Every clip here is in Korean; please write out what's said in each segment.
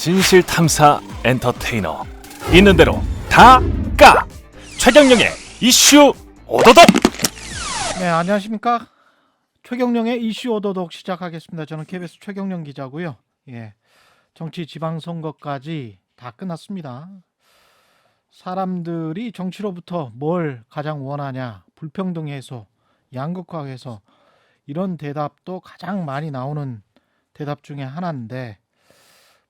진실탐사 엔터테이너 있는 대로 다 까! 최경영의 이슈 오도독. 네, 안녕하십니까. 최경영의 이슈 오도독 시작하겠습니다. 저는 KBS 최경영 기자고요. 예, 정치 지방선거까지 다 끝났습니다. 사람들이 정치로부터 뭘 가장 원하냐, 불평등 해소, 양극화 해소, 이런 대답도 가장 많이 나오는 대답 중에 하나인데,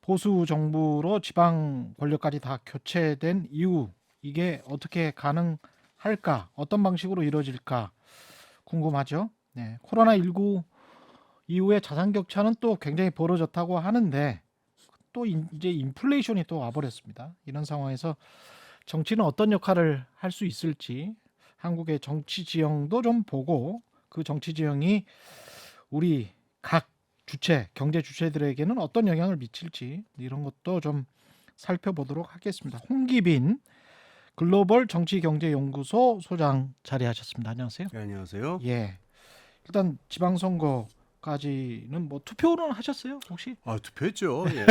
보수 정부로 지방 권력까지 다 교체된 이후 이게 어떻게 가능할까, 어떤 방식으로 이루어질까 궁금하죠. 네, 코로나19 이후에 자산 격차는 또 굉장히 벌어졌다고 하는데, 또 이제 인플레이션이 또 와버렸습니다. 이런 상황에서 정치는 어떤 역할을 할 수 있을지, 한국의 정치 지형도 좀 보고, 그 정치 지형이 우리 각 주체, 경제 주체들에게는 어떤 영향을 미칠지, 이런 것도 좀 살펴보도록 하겠습니다. 홍기빈 글로벌 정치경제연구소 소장 자리하셨습니다. 안녕하세요. 네, 안녕하세요. 예, 일단 지방선거까지는 뭐 투표는 하셨어요 혹시? 투표했죠. 예.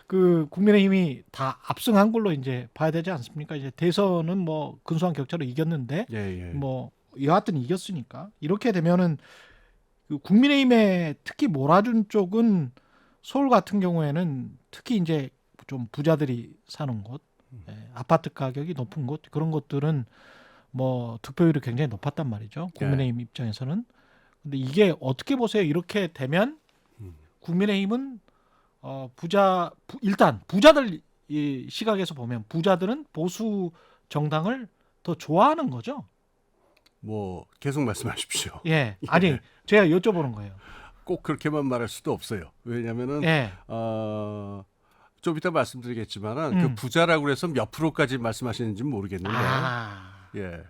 그 국민의힘이 다 압승한 걸로 이제 봐야 되지 않습니까? 이제 대선은 뭐 근소한 격차로 이겼는데, 예. 뭐 여하튼 이겼으니까 이렇게 되면은 그 국민의힘에 특히 몰아준 쪽은 서울 같은 경우에는 특히 이제 좀 부자들이 사는 곳, 아파트 가격이 높은 곳, 그런 것들은 뭐 득표율이 굉장히 높았단 말이죠. 국민의힘 입장에서는. 근데 이게 어떻게 보세요? 이렇게 되면 국민의힘은 일단 부자들 이 시각에서 보면 부자들은 보수 정당을 더 좋아하는 거죠. 뭐 계속 말씀하십시오. 예, 아니 제가 여쭤보는 거예요. 꼭 그렇게만 말할 수도 없어요. 왜냐하면은 예, 좀 이따 말씀드리겠지만은 그 부자라고 해서 몇 프로까지 말씀하시는지는 모르겠는데, 예,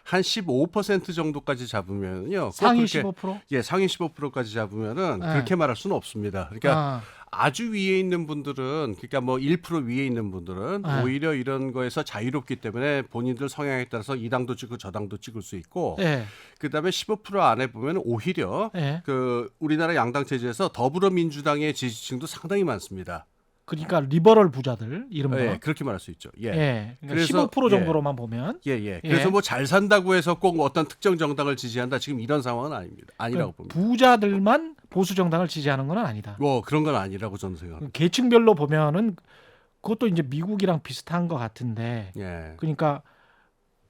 한 15% 정도까지 잡으면요. 상위 그렇게, 15%? 예, 상위 15%까지 잡으면은 그렇게 말할 수는 없습니다. 그러니까 아주 위에 있는 분들은, 그러니까 뭐 1% 위에 있는 분들은 오히려 이런 거에서 자유롭기 때문에 본인들 성향에 따라서 이 당도 찍고 저 당도 찍을 수 있고, 그다음에 15% 안에 보면 오히려 그 우리나라 양당 체제에서 더불어민주당의 지지층도 상당히 많습니다. 그러니까 리버럴 부자들 이른바. 예, 그렇게 말할 수 있죠. 예. 그러니까 그래서 15% 정도로만 보면. 그래서 뭐 잘 산다고 해서 꼭 어떤 특정 정당을 지지한다, 지금 이런 상황은 아니라고 봅니다. 부자들만 보수 정당을 지지하는 건 아니다. 뭐 그런 건 아니라고 저는 생각합니다. 계층별로 보면은 그것도 이제 미국이랑 비슷한 것 같은데. 그러니까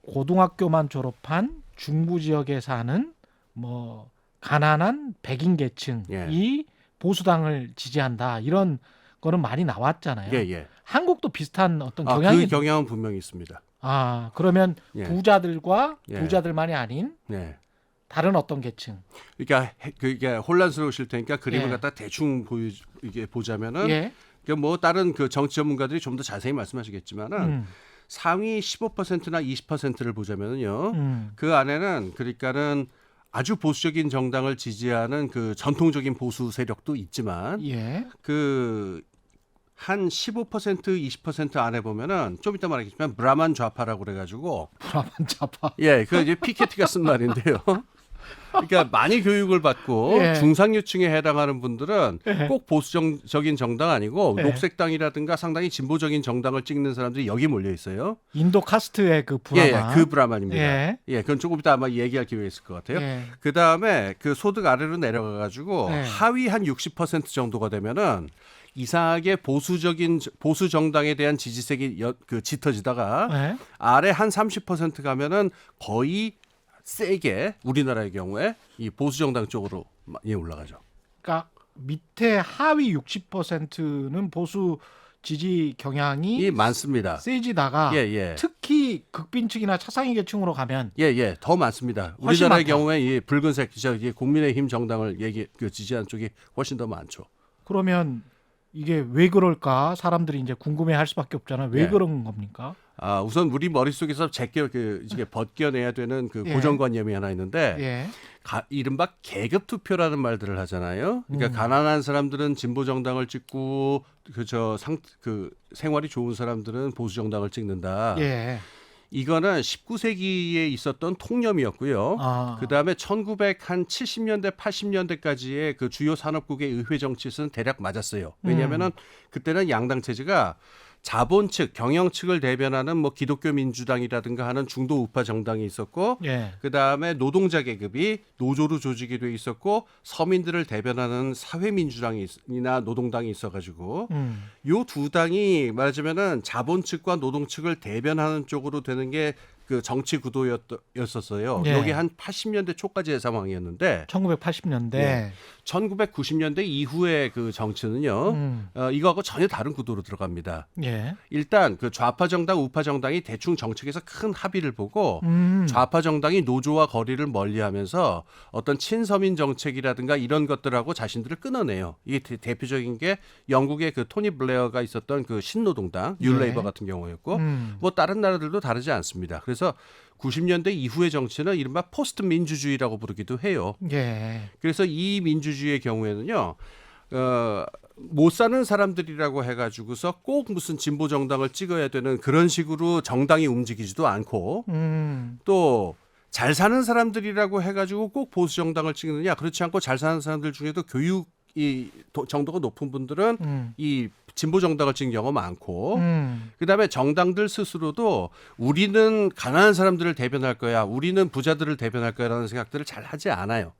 고등학교만 졸업한 중부 지역에 사는 뭐 가난한 백인 계층이 보수당을 지지한다, 이런 거는 많이 나왔잖아요. 한국도 비슷한 어떤 경향이. 그 경향은 분명히 있습니다. 그러면 부자들과 부자들만이 아닌 다른 어떤 계층. 그러니까 그게 혼란스러우실 테니까 그림을 갖다 대충 보자면은, 그러니까 뭐 다른 그 정치 전문가들이 좀 더 자세히 말씀하시겠지만은 상위 15%나 20%를 보자면은요, 그 안에는 그러니까는 아주 보수적인 정당을 지지하는 그 전통적인 보수 세력도 있지만, 그 한 15%, 20% 안에 보면은 좀 이따 말하겠지만 브라만 좌파라고 그래가지고. 브라만 좌파. 그 이제 피케티가 쓴 말인데요. 그러니까 많이 교육을 받고 중상류층에 해당하는 분들은 꼭 보수적인 정당 아니고 녹색당이라든가 상당히 진보적인 정당을 찍는 사람들이 여기 몰려 있어요. 인도 카스트의 그 브라만. 그 브라만입니다. 그건 조금 이따 아마 얘기할 기회가 있을 것 같아요. 그 다음에 그 소득 아래로 내려가가지고 하위 한 60% 정도가 되면은 이상하게 보수 정당에 대한 지지색이 짙어지다가 아래 한 30% 가면은 거의 세게 우리나라의 경우에 이 보수 정당 쪽으로 많이 올라가죠. 그러니까 밑에 하위 60%는 보수 지지 경향이 많습니다. 세지다가 특히 극빈층이나 차상위 계층으로 가면 더 많습니다. 우리나라의 경우에 이 붉은색 국민의힘 정당을 지지하는 쪽이 훨씬 더 많죠. 그러면 이게 왜 그럴까 사람들이 이제 궁금해할 수밖에 없잖아요. 왜 그런 겁니까? 우선 우리 머릿속에서 벗겨내야 되는 그 고정관념이 하나 있는데, 이른바 계급 투표라는 말들을 하잖아요. 그러니까 가난한 사람들은 진보 정당을 찍고 생활이 좋은 사람들은 보수 정당을 찍는다. 이거는 19세기에 있었던 통념이었고요. 그다음에 1970년대 80년대까지의 그 주요 산업국의 의회 정치에서는 대략 맞았어요. 왜냐하면은 그때는 양당 체제가 자본 측, 경영 측을 대변하는 뭐 기독교 민주당이라든가 하는 중도 우파 정당이 있었고, 그다음에 노동자 계급이 노조로 조직이 돼 있었고, 서민들을 대변하는 사회민주당이나 노동당이 있어가지고, 요 두 당이 말하자면은 자본 측과 노동 측을 대변하는 쪽으로 되는 게 그 정치 구도였었어요. 여기 한 80년대 초까지의 상황이었는데, 1980년대, 1990년대 이후의 그 정치는요, 이거하고 전혀 다른 구도로 들어갑니다. 일단 그 좌파 정당, 우파 정당이 대충 정책에서 큰 합의를 보고 좌파 정당이 노조와 거리를 멀리하면서 어떤 친서민 정책이라든가 이런 것들하고 자신들을 끊어내요. 이게 대표적인 게 영국의 그 토니 블레어가 있었던 그 신노동당, 뉴레이버 같은 경우였고, 뭐 다른 나라들도 다르지 않습니다. 그래서 90년대 이후의 정치는 이른바 포스트 민주주의라고 부르기도 해요. 그래서 이 민주주의의 경우에는요, 못 사는 사람들이라고 해가지고서 꼭 무슨 진보 정당을 찍어야 되는 그런 식으로 정당이 움직이지도 않고, 또 잘 사는 사람들이라고 해가지고 꼭 보수 정당을 찍느냐, 그렇지 않고 잘 사는 사람들 중에도 교육이 정도가 높은 분들은 이 진보 정당을 찍는 경우가 많고, 그다음에 정당들 스스로도 우리는 가난한 사람들을 대변할 거야, 우리는 부자들을 대변할 거야라는 생각들을 잘 하지 않아요.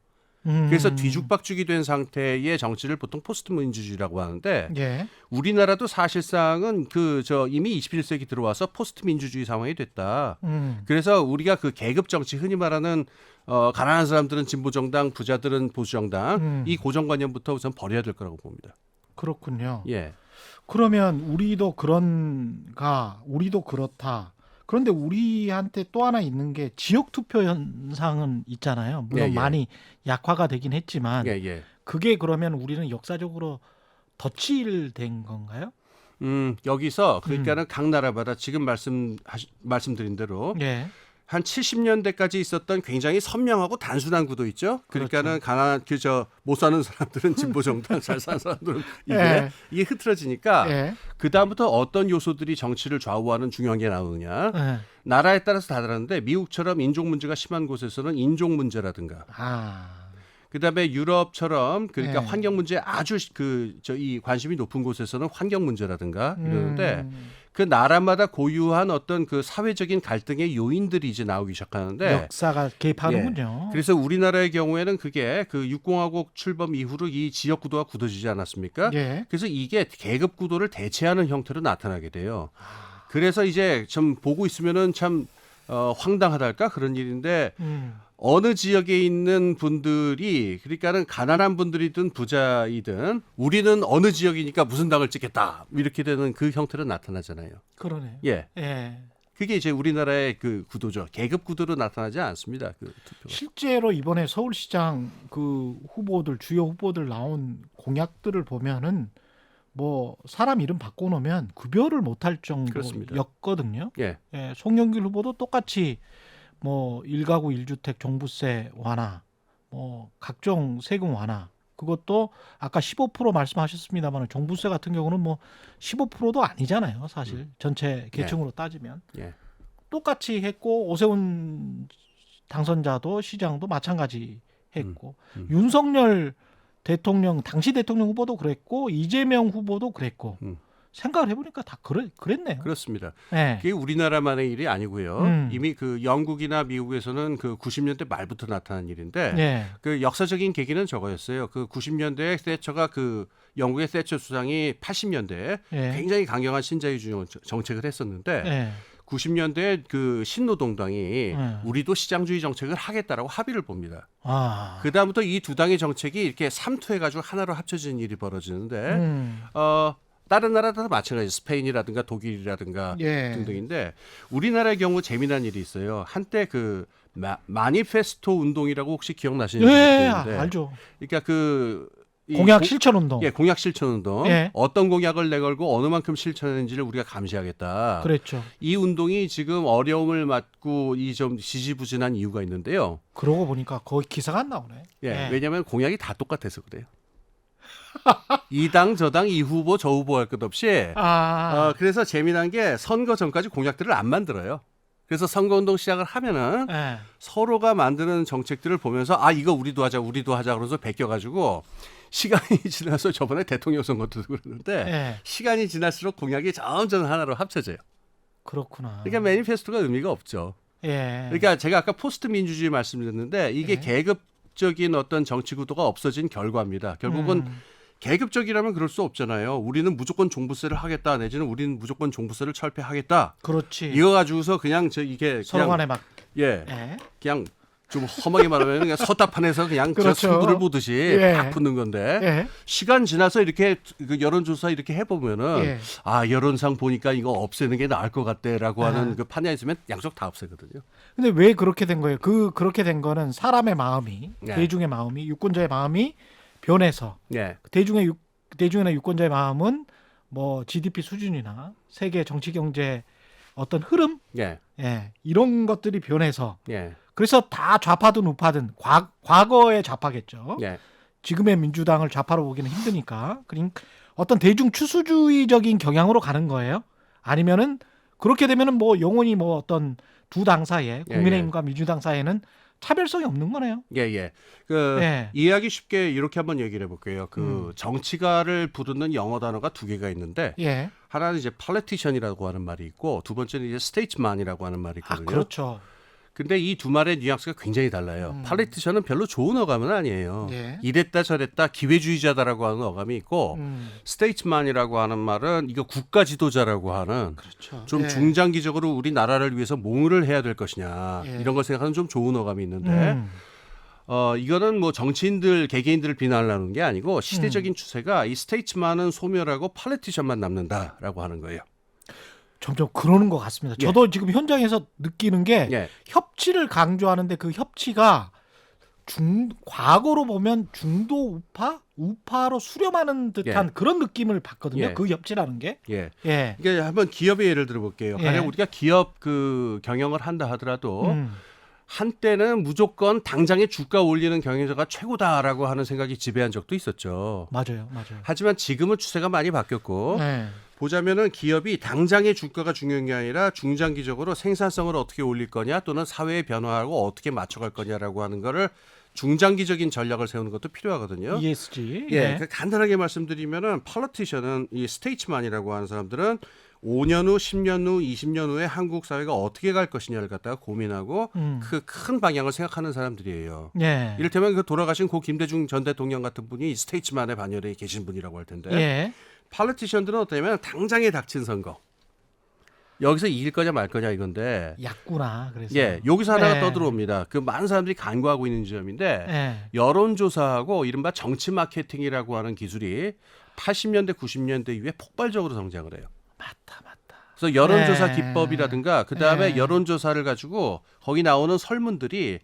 그래서 뒤죽박죽이 된 상태의 정치를 보통 포스트 민주주의라고 하는데, 우리나라도 사실상은 이미 21세기 들어와서 포스트 민주주의 상황이 됐다. 그래서 우리가 그 계급 정치, 흔히 말하는 가난한 사람들은 진보 정당, 부자들은 보수 정당, 이 고정관념부터 우선 버려야 될 거라고 봅니다. 그렇군요. 그러면 우리도 우리도 그렇다. 그런데 우리한테 또 하나 있는 게 지역 투표 현상은 있잖아요. 물론 많이 약화가 되긴 했지만, 그게 그러면 우리는 역사적으로 덧칠된 건가요? 여기서 그러니까는 각 나라마다 지금 말씀드린 대로 한 70년대까지 있었던 굉장히 선명하고 단순한 구도 있죠. 그러니까는 가난한 못 사는 사람들은 진보 정당, 잘 사는 사람들은 이게 흐트러지니까 그 다음부터 어떤 요소들이 정치를 좌우하는 중요한 게 나오느냐. 나라에 따라서 다 다른데 미국처럼 인종 문제가 심한 곳에서는 인종 문제라든가. 그다음에 유럽처럼 그러니까 환경 문제에 아주 이 관심이 높은 곳에서는 환경 문제라든가 이러는데, 그 나라마다 고유한 어떤 그 사회적인 갈등의 요인들이 이제 나오기 시작하는데, 역사가 개입하는군요. 그래서 우리나라의 경우에는 그게 그 육공화국 출범 이후로 이 지역 구도가 굳어지지 않았습니까? 그래서 이게 계급 구도를 대체하는 형태로 나타나게 돼요. 그래서 이제 좀 보고 있으면은 참 황당하달까 그런 일인데, 어느 지역에 있는 분들이, 그러니까는 가난한 분들이든 부자이든 우리는 어느 지역이니까 무슨 당을 찍겠다 이렇게 되는 그 형태로 나타나잖아요. 그러네요. 그게 이제 우리나라의 그 구도죠. 계급 구도로 나타나지 않습니다. 그 투표가. 실제로 이번에 서울시장 주요 후보들 나온 공약들을 보면은 뭐 사람 이름 바꿔놓으면 구별을 못할 정도였거든요. 송영길 후보도 똑같이 뭐 1가구 1주택 종부세 완화, 뭐 각종 세금 완화, 그것도 아까 15% 말씀하셨습니다만 종부세 같은 경우는 뭐 15%도 아니잖아요, 사실. 전체 계층으로 따지면. 똑같이 했고, 오세훈 당선자도 시장도 마찬가지 했고, 윤석열 대통령, 당시 대통령 후보도 그랬고, 이재명 후보도 그랬고, 생각을 해보니까 다 그랬네요. 그렇습니다. 그게 우리나라만의 일이 아니고요. 이미 그 영국이나 미국에서는 그 90년대 말부터 나타난 일인데, 그 역사적인 계기는 저거였어요. 그 90년대에 세처가 그 영국의 세처 수상이 80년대에 굉장히 강경한 신자유주의 정책을 했었는데, 90년대에 그 신노동당이 우리도 시장주의 정책을 하겠다라고 합의를 봅니다. 그 다음부터 이 두 당의 정책이 이렇게 삼투해가지고 하나로 합쳐지는 일이 벌어지는데, 다른 나라도 마찬가지, 스페인이라든가 독일이라든가 등등인데, 우리나라의 경우 재미난 일이 있어요. 한때 그 마니페스토 운동이라고 혹시 기억나시는지 모르겠는데, 알죠. 그러니까 공약 실천 운동. 공약 실천 운동. 어떤 공약을 내걸고 어느 만큼 실천했는지를 우리가 감시하겠다. 그랬죠. 이 운동이 지금 어려움을 맞고 이 좀 지지부진한 이유가 있는데요. 그러고 보니까 거의 기사가 안 나오네. 왜냐하면 공약이 다 똑같아서 그래요. 이 당 저 당 이 후보 저 후보 할 것 없이. 그래서 재미난 게 선거 전까지 공약들을 안 만들어요. 그래서 선거운동 시작을 하면은 예. 서로가 만드는 정책들을 보면서 아 이거 우리도 하자 그러면서 베껴가지고 시간이 지나서 저번에 대통령 선거도 그러는데 예. 시간이 지날수록 공약이 점점 하나로 합쳐져요. 그렇구나. 그러니까 매니페스토가 의미가 없죠. 예. 그러니까 제가 아까 포스트 민주주의 말씀드렸는데 이게 예. 계급적인 어떤 정치 구도가 없어진 결과입니다. 결국은 계급적이라면 그럴 수 없잖아요. 우리는 무조건 종부세를 하겠다 내지는 우리는 무조건 종부세를 철폐하겠다. 그렇지. 이거 가지고서 그냥 이게 서로 그냥 간에 막 예, 예. 그냥 좀 험하게 말하면 그냥 서답판에서 그냥 그렇죠. 저 승부를 보듯이 예. 팍 붙는 건데 예. 시간 지나서 이렇게 그 여론조사 이렇게 해보면은 예. 아 여론상 보니까 이거 없애는 게 나을 것 같대라고 아. 하는 그 판이 있으면 양쪽 다 없애거든요. 근데 왜 그렇게 된 거예요? 그렇게 된 거는 사람의 마음이 네. 대중의 마음이 유권자의 마음이 변해서 예, 대중이나 유권자의 마음은 뭐 GDP 수준이나 세계 정치 경제 어떤 흐름 예, 예, 이런 것들이 변해서 예, 그래서 다 좌파든 우파든 과거의 좌파겠죠. 예, 지금의 민주당을 좌파로 보기는 힘드니까. 그러니까 어떤 대중 추수주의적인 경향으로 가는 거예요. 아니면은 그렇게 되면은 뭐 영원히 뭐 어떤 두 당 사이에 국민의힘과 민주당 사이에는 차별성이 없는 거네요. 예, 예. 그 예. 이해하기 쉽게 이렇게 한번 얘기를 해볼게요. 그 정치가를 부르는 영어 단어가 두 개가 있는데 예. 하나는 이제 politician이라고 하는 말이 있고 두 번째는 이제 statesman이라고 하는 말이 아, 있거든요. 그렇죠. 근데 이 두 말의 뉘앙스가 굉장히 달라요. politician은 별로 좋은 어감은 아니에요. 예. 이랬다 저랬다 기회주의자다라고 하는 어감이 있고 statesman이라고 하는 말은 이거 국가 지도자라고 하는 그렇죠. 좀 예. 중장기적으로 우리 나라를 위해서 뭐를 해야 될 것이냐 예. 이런 걸 생각하는 좀 좋은 어감이 있는데 이거는 뭐 정치인들 개개인들을 비난하는 게 아니고 시대적인 추세가 이 스테이츠만은 소멸하고 팔레티션만 남는다라고 하는 거예요. 점점 그러는 것 같습니다. 예. 저도 지금 현장에서 느끼는 게 예. 협치를 강조하는데 그 협치가 과거로 보면 중도 우파로 수렴하는 듯한 그런 느낌을 받거든요. 예. 그 협치라는 게. 예. 예. 이게 한번 기업의 예를 들어볼게요. 예. 만약 우리가 기업 그 경영을 한다 하더라도 한때는 무조건 당장에 주가 올리는 경영자가 최고다라고 하는 생각이 지배한 적도 있었죠. 맞아요. 맞아요. 하지만 지금은 추세가 많이 바뀌었고 네. 보자면은 기업이 당장의 주가가 중요한 게 아니라 중장기적으로 생산성을 어떻게 올릴 거냐 또는 사회의 변화하고 어떻게 맞춰갈 거냐라고 하는 거를 중장기적인 전략을 세우는 것도 필요하거든요. ESG. 예, 그 간단하게 말씀드리면은 politician은 이 스테이츠만이라고 하는 사람들은 5년 후, 10년 후, 20년 후에 한국 사회가 어떻게 갈 것이냐를 갖다가 고민하고 그 큰 방향을 생각하는 사람들이에요. 예. 이를테면 그 돌아가신 고 김대중 전 대통령 같은 분이 스테이츠만의 반열에 계신 분이라고 할 텐데 예. 팔레티션들은 어떠냐면 당장에 닥친 선거 여기서 이길 거냐 말 거냐 이건데 약구나. 그래서. 예 여기서 하나가 예. 떠들어옵니다. 그 많은 사람들이 간과하고 있는 지점인데 예. 여론조사하고 이른바 정치 마케팅이라고 하는 기술이 80년대 90년대 이후에 폭발적으로 성장을 해요. 맞다. 그래서 여론조사 예. 기법이라든가 그다음에 예. 여론조사를 가지고 거기 나오는 설문들이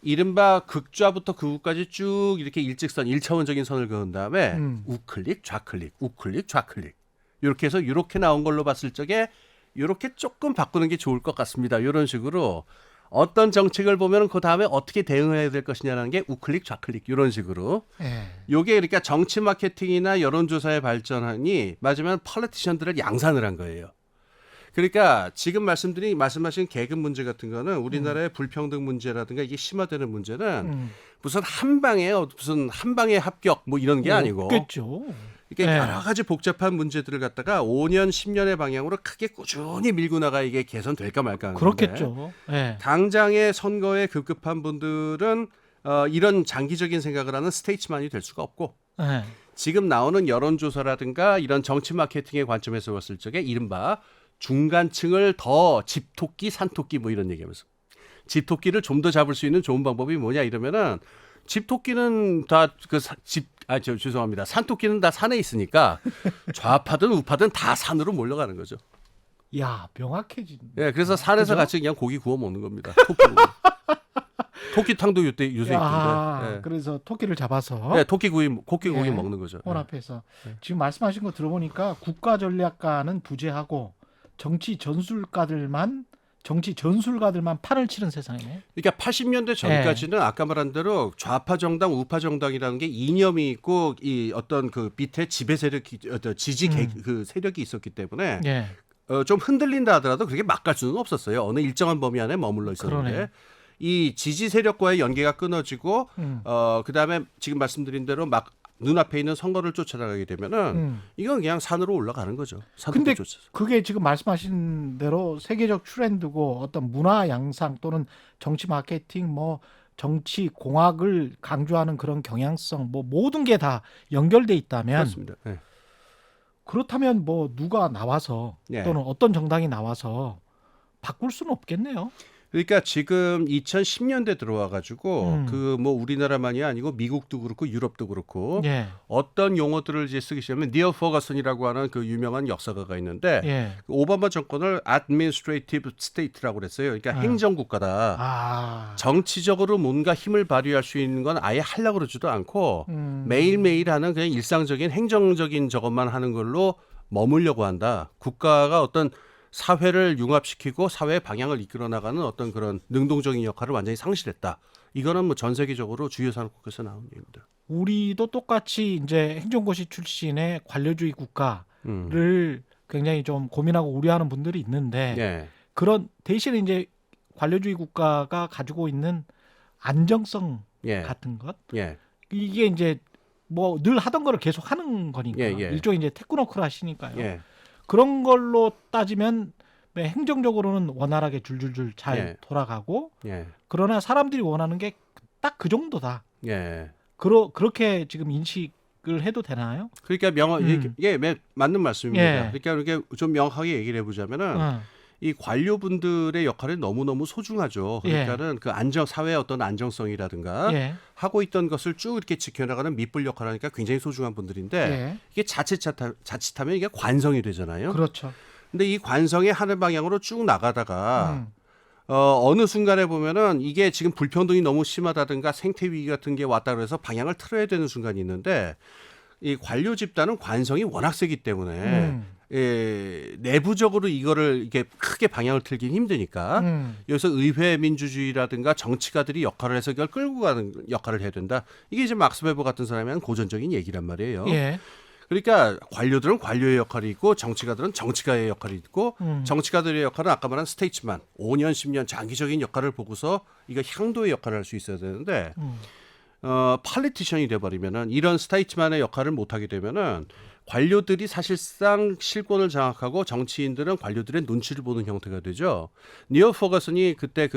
이른바 극좌부터 극우까지 쭉 이렇게 일직선 1차원적인 선을 그은 다음에 우클릭 좌클릭 우클릭 좌클릭 이렇게 해서 이렇게 나온 걸로 봤을 적에 이렇게 조금 바꾸는 게 좋을 것 같습니다. 이런 식으로 어떤 정책을 보면 그 다음에 어떻게 대응해야 될 것이냐는 게 우클릭 좌클릭 이런 식으로 예. 요게 그러니까 정치 마케팅이나 여론조사의 발전이 맞으면 펄리티션들을 양산을 한 거예요. 그러니까 지금 말씀하신 계급 문제 같은 거는 우리나라의 불평등 문제라든가 이게 심화되는 문제는 무슨 한 방에 합격 뭐 이런 게 아니고 없겠죠. 이게 네. 여러 가지 복잡한 문제들을 갖다가 5년, 10년의 방향으로 크게 꾸준히 밀고 나가 이게 개선될까 말까 하는 건데 그렇겠죠. 예. 당장의 선거에 급급한 분들은 이런 장기적인 생각을 하는 스테이츠만이 될 수가 없고 예. 지금 나오는 여론조사라든가 이런 정치 마케팅의 관점에서 봤을 적에 이른바 중간층을 더 집토끼, 산토끼 뭐 이런 얘기하면서 집토끼를 좀 더 잡을 수 있는 좋은 방법이 뭐냐 이러면은 집토끼는 다 죄송합니다. 산토끼는 다 산에 있으니까 좌파든 우파든 다 산으로 몰려가는 거죠. 야, 명확해진. 예, 그래서 산에서 그죠? 같이 그냥 고기 구워 먹는 겁니다. 토끼탕도 요새 있던데. 예. 그래서 토끼를 잡아서 네, 토끼 고기 예. 먹는 거죠. 혼합해서 지금 말씀하신 거 들어보니까 국가 전략가는 부재하고 정치 전술가들만 판을 치는 세상이네. 그러니까 80년대 전까지는 아까 말한 대로 좌파 정당, 우파 정당이라는 게 이념이 있고 이 어떤 그 밑에 지배 세력이 그 세력이 있었기 때문에 예. 좀 흔들린다 하더라도 그렇게 막 갈 수는 없었어요. 어느 일정한 범위 안에 머물러 있었는데 그러네. 이 지지 세력과의 연계가 끊어지고 그다음에 지금 말씀드린 대로 막 눈앞에 있는 선거를 쫓아나가게 되면은 이건 그냥 산으로 올라가는 거죠. 근데 쫓아서. 그게 지금 말씀하신 대로 세계적 트렌드고 어떤 문화 양상 또는 정치 마케팅 뭐 정치 공학을 강조하는 그런 경향성 뭐 모든 게 다 연결돼 있다면 그렇습니다. 네. 그렇다면 뭐 누가 나와서 네. 또는 어떤 정당이 나와서 바꿀 수는 없겠네요. 그러니까 지금 2010년대 들어와 가지고 그 뭐 우리나라만이 아니고 미국도 그렇고 유럽도 그렇고 예. 어떤 용어들을 이제 쓰기 시작하면 니얼 퍼거슨이라고 하는 그 유명한 역사가가 있는데 예. 그 오바마 정권을 administrative state라고 그랬어요. 그러니까 행정국가다. 아. 정치적으로 뭔가 힘을 발휘할 수 있는 건 아예 하려고 그러지도 않고 매일매일 하는 그냥 일상적인 행정적인 저것만 하는 걸로 머물려고 한다. 국가가 어떤 사회를 융합시키고 사회의 방향을 이끌어 나가는 어떤 그런 능동적인 역할을 완전히 상실했다. 이거는 뭐 전 세계적으로 주요 산업국에서 나온 얘기입니다. 우리도 똑같이 이제 행정고시 출신의 관료주의 국가를 굉장히 좀 고민하고 우려하는 분들이 있는데 네. 그런 대신에 이제 관료주의 국가가 가지고 있는 안정성 예. 같은 것 예. 이게 이제 뭐 늘 하던 거를 계속 하는 거니까 예, 예. 일종의 이제 테크노크라시니까요. 예. 그런 걸로 따지면 행정적으로는 원활하게 줄줄줄 잘 예. 돌아가고 예. 그러나 사람들이 원하는 게 딱 그 정도다. 예. 그렇게 지금 인식을 해도 되나요? 그러니까 이게 맞는 말씀입니다. 예. 그러니까 이렇게 좀 명확하게 얘기를 해보자면은 이 관료분들의 역할이 너무너무 소중하죠. 그러니까는 그 사회의 어떤 안정성이라든가 예. 하고 있던 것을 쭉 이렇게 지켜나가는 밑불 역할을 하니까 굉장히 소중한 분들인데 예. 이게 자칫하면 이게 관성이 되잖아요. 그렇죠. 근데 이 관성의 하는 방향으로 쭉 나가다가 어느 순간에 보면은 이게 지금 불평등이 너무 심하다든가 생태 위기 같은 게 왔다 그래서 방향을 틀어야 되는 순간이 있는데 이 관료 집단은 관성이 워낙 세기 때문에 내부적으로 이거를 이렇게 크게 방향을 틀긴 힘드니까 여기서 의회 민주주의라든가 정치가들이 역할을 해서 이걸 끌고 가는 역할을 해야 된다. 이게 이제 막스 베버 같은 사람이 한 고전적인 얘기란 말이에요. 예. 그러니까 관료들은 관료의 역할이 있고 정치가들은 정치가의 역할이 있고 정치가들의 역할은 아까 말한 스테이츠만 5년 10년 장기적인 역할을 보고서 이거 향도의 역할을 할 수 있어야 되는데 팔리티션이 돼버리면은 이런 스테이츠만의 역할을 못하게 되면은 관료들이 사실상 실권을 장악하고 정치인들은 관료들의 눈치를 보는 형태가 되죠. 니얼 퍼거슨이 그때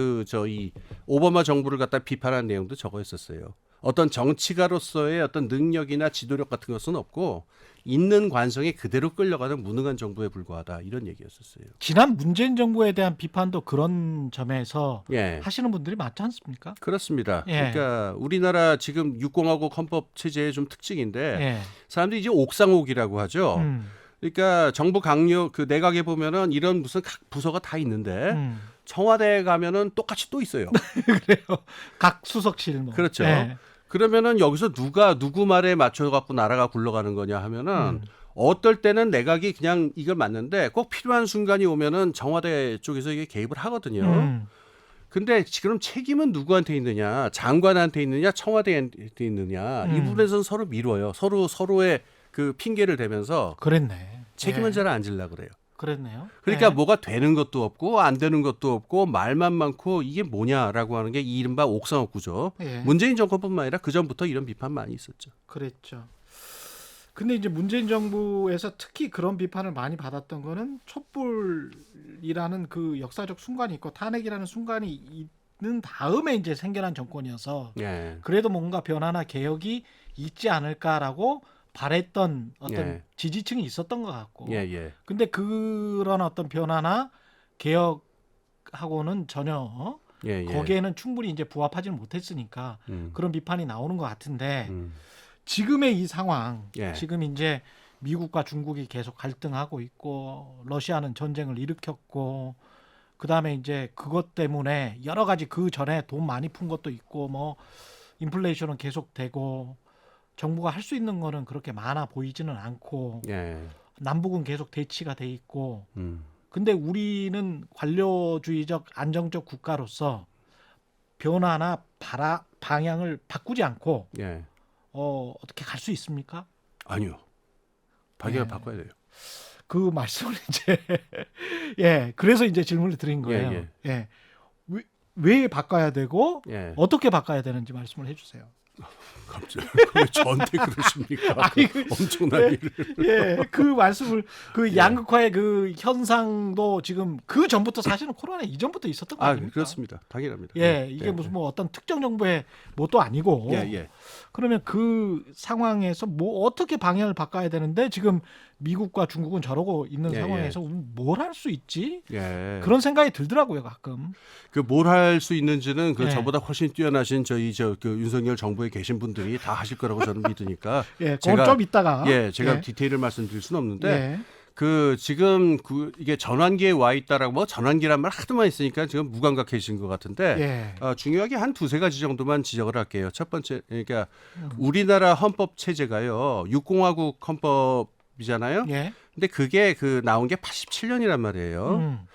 이 오바마 정부를 갖다 비판한 내용도 적어 있었어요. 어떤 정치가로서의 어떤 능력이나 지도력 같은 것은 없고 있는 관성에 그대로 끌려가는 무능한 정부에 불과하다 이런 얘기였었어요. 지난 문재인 정부에 대한 비판도 그런 점에서 예. 하시는 분들이 많지 않습니까? 그렇습니다. 예. 그러니까 우리나라 지금 육공화국 헌법 체제의 좀 특징인데 예. 사람들이 이제 옥상옥이라고 하죠. 그러니까 정부 강력 그 내각에 보면은 이런 무슨 각 부서가 다 있는데 청와대에 가면은 똑같이 또 있어요. 그래요. 각 수석실 뭐. 그렇죠. 예. 그러면은 여기서 누구 말에 맞춰 갖고 나라가 굴러가는 거냐 하면은 어떨 때는 내각이 그냥 이걸 맞는데 꼭 필요한 순간이 오면은 청와대 쪽에서 이게 개입을 하거든요. 근데 지금 책임은 누구한테 있느냐? 장관한테 있느냐? 청와대한테 있느냐? 이 부분에서는 서로 미뤄요. 서로의 그 핑계를 대면서 그랬네. 책임은 예. 잘 안 지려고 그래요. 그랬네요. 그러니까 예. 뭐가 되는 것도 없고 안 되는 것도 없고 말만 많고 이게 뭐냐라고 하는 게 이른바 옥상옥 구조. 예. 문재인 정권뿐만 아니라 그 전부터 이런 비판 많이 있었죠. 그랬죠. 근데 이제 문재인 정부에서 특히 그런 비판을 많이 받았던 거는 촛불이라는 그 역사적 순간이 있고 탄핵이라는 순간이 있는 다음에 이제 생겨난 정권이어서 예. 그래도 뭔가 변화나 개혁이 있지 않을까라고 바랬던 어떤 예. 지지층이 있었던 것 같고. 예. 근데 그런 어떤 변화나 개혁하고는 전혀 예. 거기에는 충분히 이제 부합하지는 못했으니까 그런 비판이 나오는 것 같은데 지금의 이 상황, 예. 지금 이제 미국과 중국이 계속 갈등하고 있고 러시아는 전쟁을 일으켰고 그다음에 이제 그것 때문에 여러 가지 그 전에 돈 많이 푼 것도 있고 뭐 인플레이션은 계속되고 정부가 할 수 있는 거는 그렇게 많아 보이지는 않고 예. 남북은 계속 대치가 돼 있고 근데 우리는 관료주의적 안정적 국가로서 변화나 방향을 바꾸지 않고 어떻게 갈 수 있습니까? 아니요. 방향을 예. 바꿔야 돼요. 그 말씀을 이제 예, 그래서 이제 질문을 드린 거예요. 예, 예. 왜 바꿔야 되고 예. 어떻게 바꿔야 되는지 말씀을 해주세요. 갑자기 왜 저한테 그러십니까? 아니, 엄청난 예, 일을. 예, 그 말씀을 그 예. 양극화의 그 현상도 지금 그 전부터 사실은 코로나 이전부터 있었던 거 아닙니까? 그렇습니다. 당연합니다. 예, 이게 무슨 뭐 어떤 특정 정부의 뭣도 아니고. 예, 예. 그러면 그 상황에서 뭐 어떻게 방향을 바꿔야 되는데 지금 미국과 중국은 저러고 있는 예, 상황에서 뭘 할 수 있지? 예. 그런 생각이 들더라고요, 가끔. 그 뭘 할 수 있는지는 그 예. 저보다 훨씬 뛰어나신 그 윤석열 정부에 계신 분들이 다 하실 거라고 저는 믿으니까. 예, 그건 좀 이따가. 제가 예. 디테일을 말씀드릴 수는 없는데 예. 그 지금 이게 전환기에 와 있다라고 뭐 전환기란 말 하도 많이 쓰니까 지금 무감각해진 것 같은데 예. 중요하게 한 두세 가지 정도만 지적을 할게요. 첫 번째, 그러니까 우리나라 헌법 체제가요, 육공화국 헌법이잖아요. 예. 근데 그게 나온 게 87년이란 말이에요.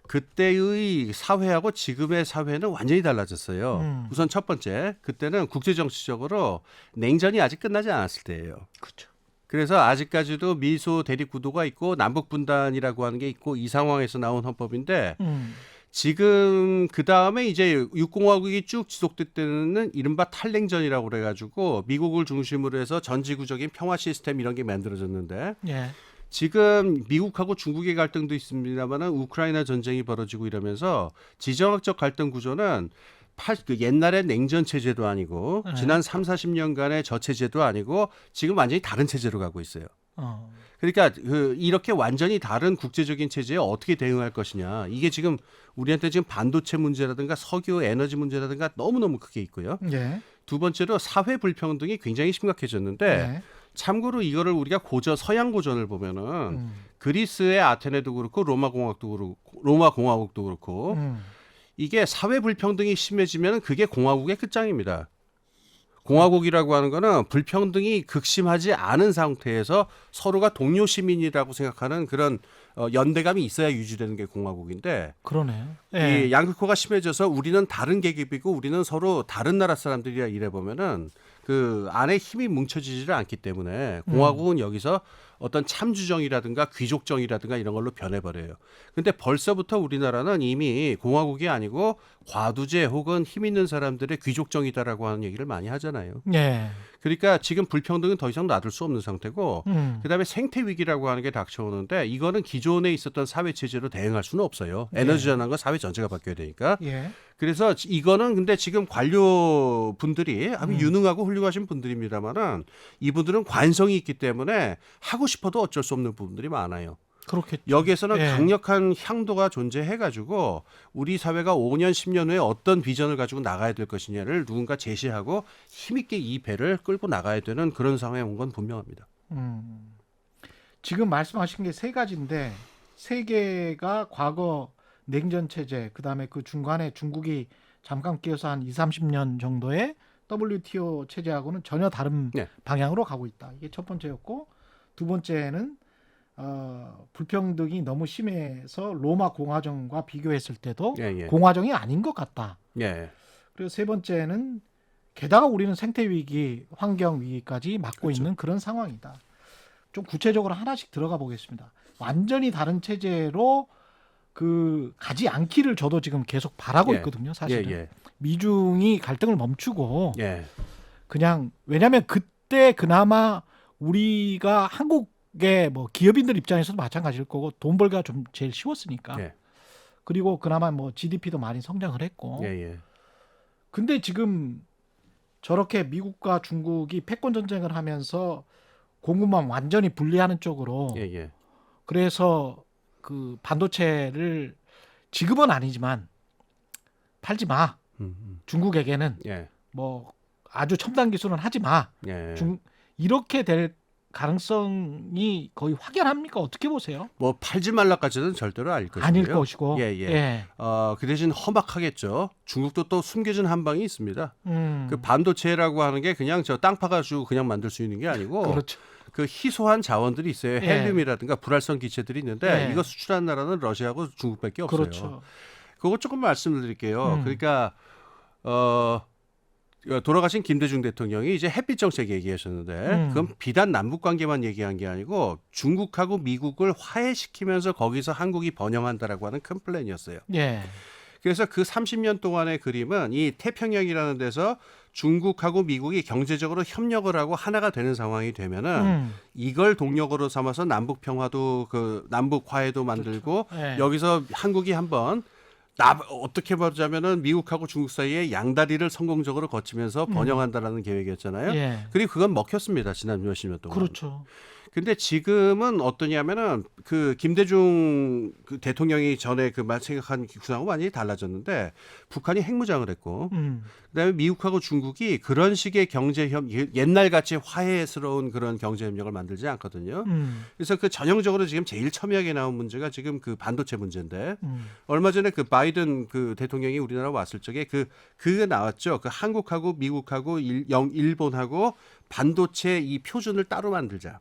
그때의 사회하고 지금의 사회는 완전히 달라졌어요. 우선 첫 번째, 그때는 국제정치적으로 냉전이 아직 끝나지 않았을 때예요. 그렇죠. 그래서 아직까지도 미소 대립 구도가 있고 남북 분단이라고 하는 게 있고 이 상황에서 나온 헌법인데 지금 그 다음에 이제 육공화국이 쭉 지속될 때는 이른바 탈냉전이라고 그래가지고 미국을 중심으로 해서 전지구적인 평화 시스템 이런 게 만들어졌는데 예. 지금 미국하고 중국의 갈등도 있습니다만은 우크라이나 전쟁이 벌어지고 이러면서 지정학적 갈등 구조는 그 옛날의 냉전 체제도 아니고 지난 3, 40년간의 저 체제도 아니고 지금 완전히 다른 체제로 가고 있어요. 그러니까 이렇게 완전히 다른 국제적인 체제에 어떻게 대응할 것이냐. 이게 지금 우리한테 지금 반도체 문제라든가 석유 에너지 문제라든가 너무너무 크게 있고요. 예. 두 번째로 사회 불평등이 굉장히 심각해졌는데 예. 참고로 이거를 우리가 서양 고전을 보면은 그리스의 아테네도 그렇고 로마 공화국도 그렇고 이게 사회 불평등이 심해지면 그게 공화국의 끝장입니다. 공화국이라고 하는 거는 불평등이 극심하지 않은 상태에서 서로가 동료 시민이라고 생각하는 그런 연대감이 있어야 유지되는 게 공화국인데 그러네요. 예. 이 양극화가 심해져서 우리는 다른 계급이고 우리는 서로 다른 나라 사람들이라 이래 보면은 그 안에 힘이 뭉쳐지지를 않기 때문에 공화국은 여기서 어떤 참주정이라든가 귀족정이라든가 이런 걸로 변해버려요. 근데 벌써부터 우리나라는 이미 공화국이 아니고 과두제 혹은 힘 있는 사람들의 귀족정이다라고 하는 얘기를 많이 하잖아요. 예. 그러니까 지금 불평등은 더 이상 놔둘 수 없는 상태고 그다음에 생태 위기라고 하는 게 닥쳐오는데 이거는 기존에 있었던 사회 체제로 대응할 수는 없어요. 에너지 전환과 사회 전체가 바뀌어야 되니까. 예. 그래서 이거는 근데 지금 관료 분들이 아주 유능하고 훌륭하신 분들입니다만은 이분들은 관성이 있기 때문에 하고 싶어도 어쩔 수 없는 부분들이 많아요. 그렇겠죠. 여기에서는 예. 강력한 향도가 존재해가지고 우리 사회가 5년, 10년 후에 어떤 비전을 가지고 나가야 될 것이냐를 누군가 제시하고 힘있게 이 배를 끌고 나가야 되는 그런 상황에 온 건 분명합니다. 지금 말씀하신 게 세 가지인데 세 개가 과거 냉전 체제, 그다음에 그 중간에 중국이 잠깐 끼어서 한 20, 30년 정도의 WTO 체제하고는 전혀 다른 네. 방향으로 가고 있다. 이게 첫 번째였고, 두 번째는 불평등이 너무 심해서 로마 공화정과 비교했을 때도 예. 공화정이 아닌 것 같다. 예. 그리고 세 번째는 게다가 우리는 생태 위기, 환경 위기까지 맞고 그렇죠. 있는 그런 상황이다. 좀 구체적으로 하나씩 들어가 보겠습니다. 완전히 다른 체제로 가지 않기를 저도 지금 계속 바라고 예. 있거든요. 사실은 예. 미중이 갈등을 멈추고 예. 그냥 왜냐하면 그때 그나마 우리가 한국의 뭐 기업인들 입장에서도 마찬가지일 거고 돈 벌기가 좀 제일 쉬웠으니까. 예. 그리고 그나마 뭐 GDP도 많이 성장을 했고. 예. 근데 지금 저렇게 미국과 중국이 패권 전쟁을 하면서 공급망 완전히 분리하는 쪽으로 예. 그래서 그 반도체를 지금은 아니지만 팔지 마. 중국에게는 예. 뭐 아주 첨단 기술은 하지 마. 예. 이렇게 될 가능성이 거의 확연합니까? 어떻게 보세요? 뭐 팔지 말라까지는 절대로 아닐 것이고요. 아닐 것이고. 예. 그 대신 험악하겠죠. 중국도 또 숨겨진 한 방이 있습니다. 그 반도체라고 하는 게 그냥 저 땅 파가지고 그냥 만들 수 있는 게 아니고 그렇죠. 그 희소한 자원들이 있어요. 헬륨이라든가 불활성 기체들이 있는데 이거 수출하는 나라는 러시아하고 중국밖에 없어요. 그렇죠. 그거 조금 말씀을 드릴게요. 그러니까 돌아가신 김대중 대통령이 이제 햇빛 정책 얘기하셨는데 그건 비단 남북 관계만 얘기한 게 아니고 중국하고 미국을 화해시키면서 거기서 한국이 번영한다라고 하는 큰 플랜이었어요. 예. 그래서 그 30년 동안의 그림은 이 태평양이라는 데서 중국하고 미국이 경제적으로 협력을 하고 하나가 되는 상황이 되면은 이걸 동력으로 삼아서 남북 평화도 그 남북 화해도 만들고 그렇죠. 예. 여기서 한국이 한번 어떻게 말하자면은 미국하고 중국 사이에 양다리를 성공적으로 거치면서 번영한다라는 계획이었잖아요. 예. 그리고 그건 먹혔습니다. 지난 몇십 년 동안. 그렇죠. 근데 지금은 어떠냐면은 그 김대중 그 대통령이 전에 그 생각한 구상하고 많이 달라졌는데 북한이 핵무장을 했고 그다음에 미국하고 중국이 그런 식의 옛날 같이 화해스러운 그런 경제 협력을 만들지 않거든요. 그래서 그 전형적으로 지금 제일 첨예하게 나온 문제가 지금 그 반도체 문제인데 얼마 전에 그 바이든 그 대통령이 우리나라 왔을 적에 그게 나왔죠. 그 한국하고 미국하고 일본하고 반도체 이 표준을 따로 만들자.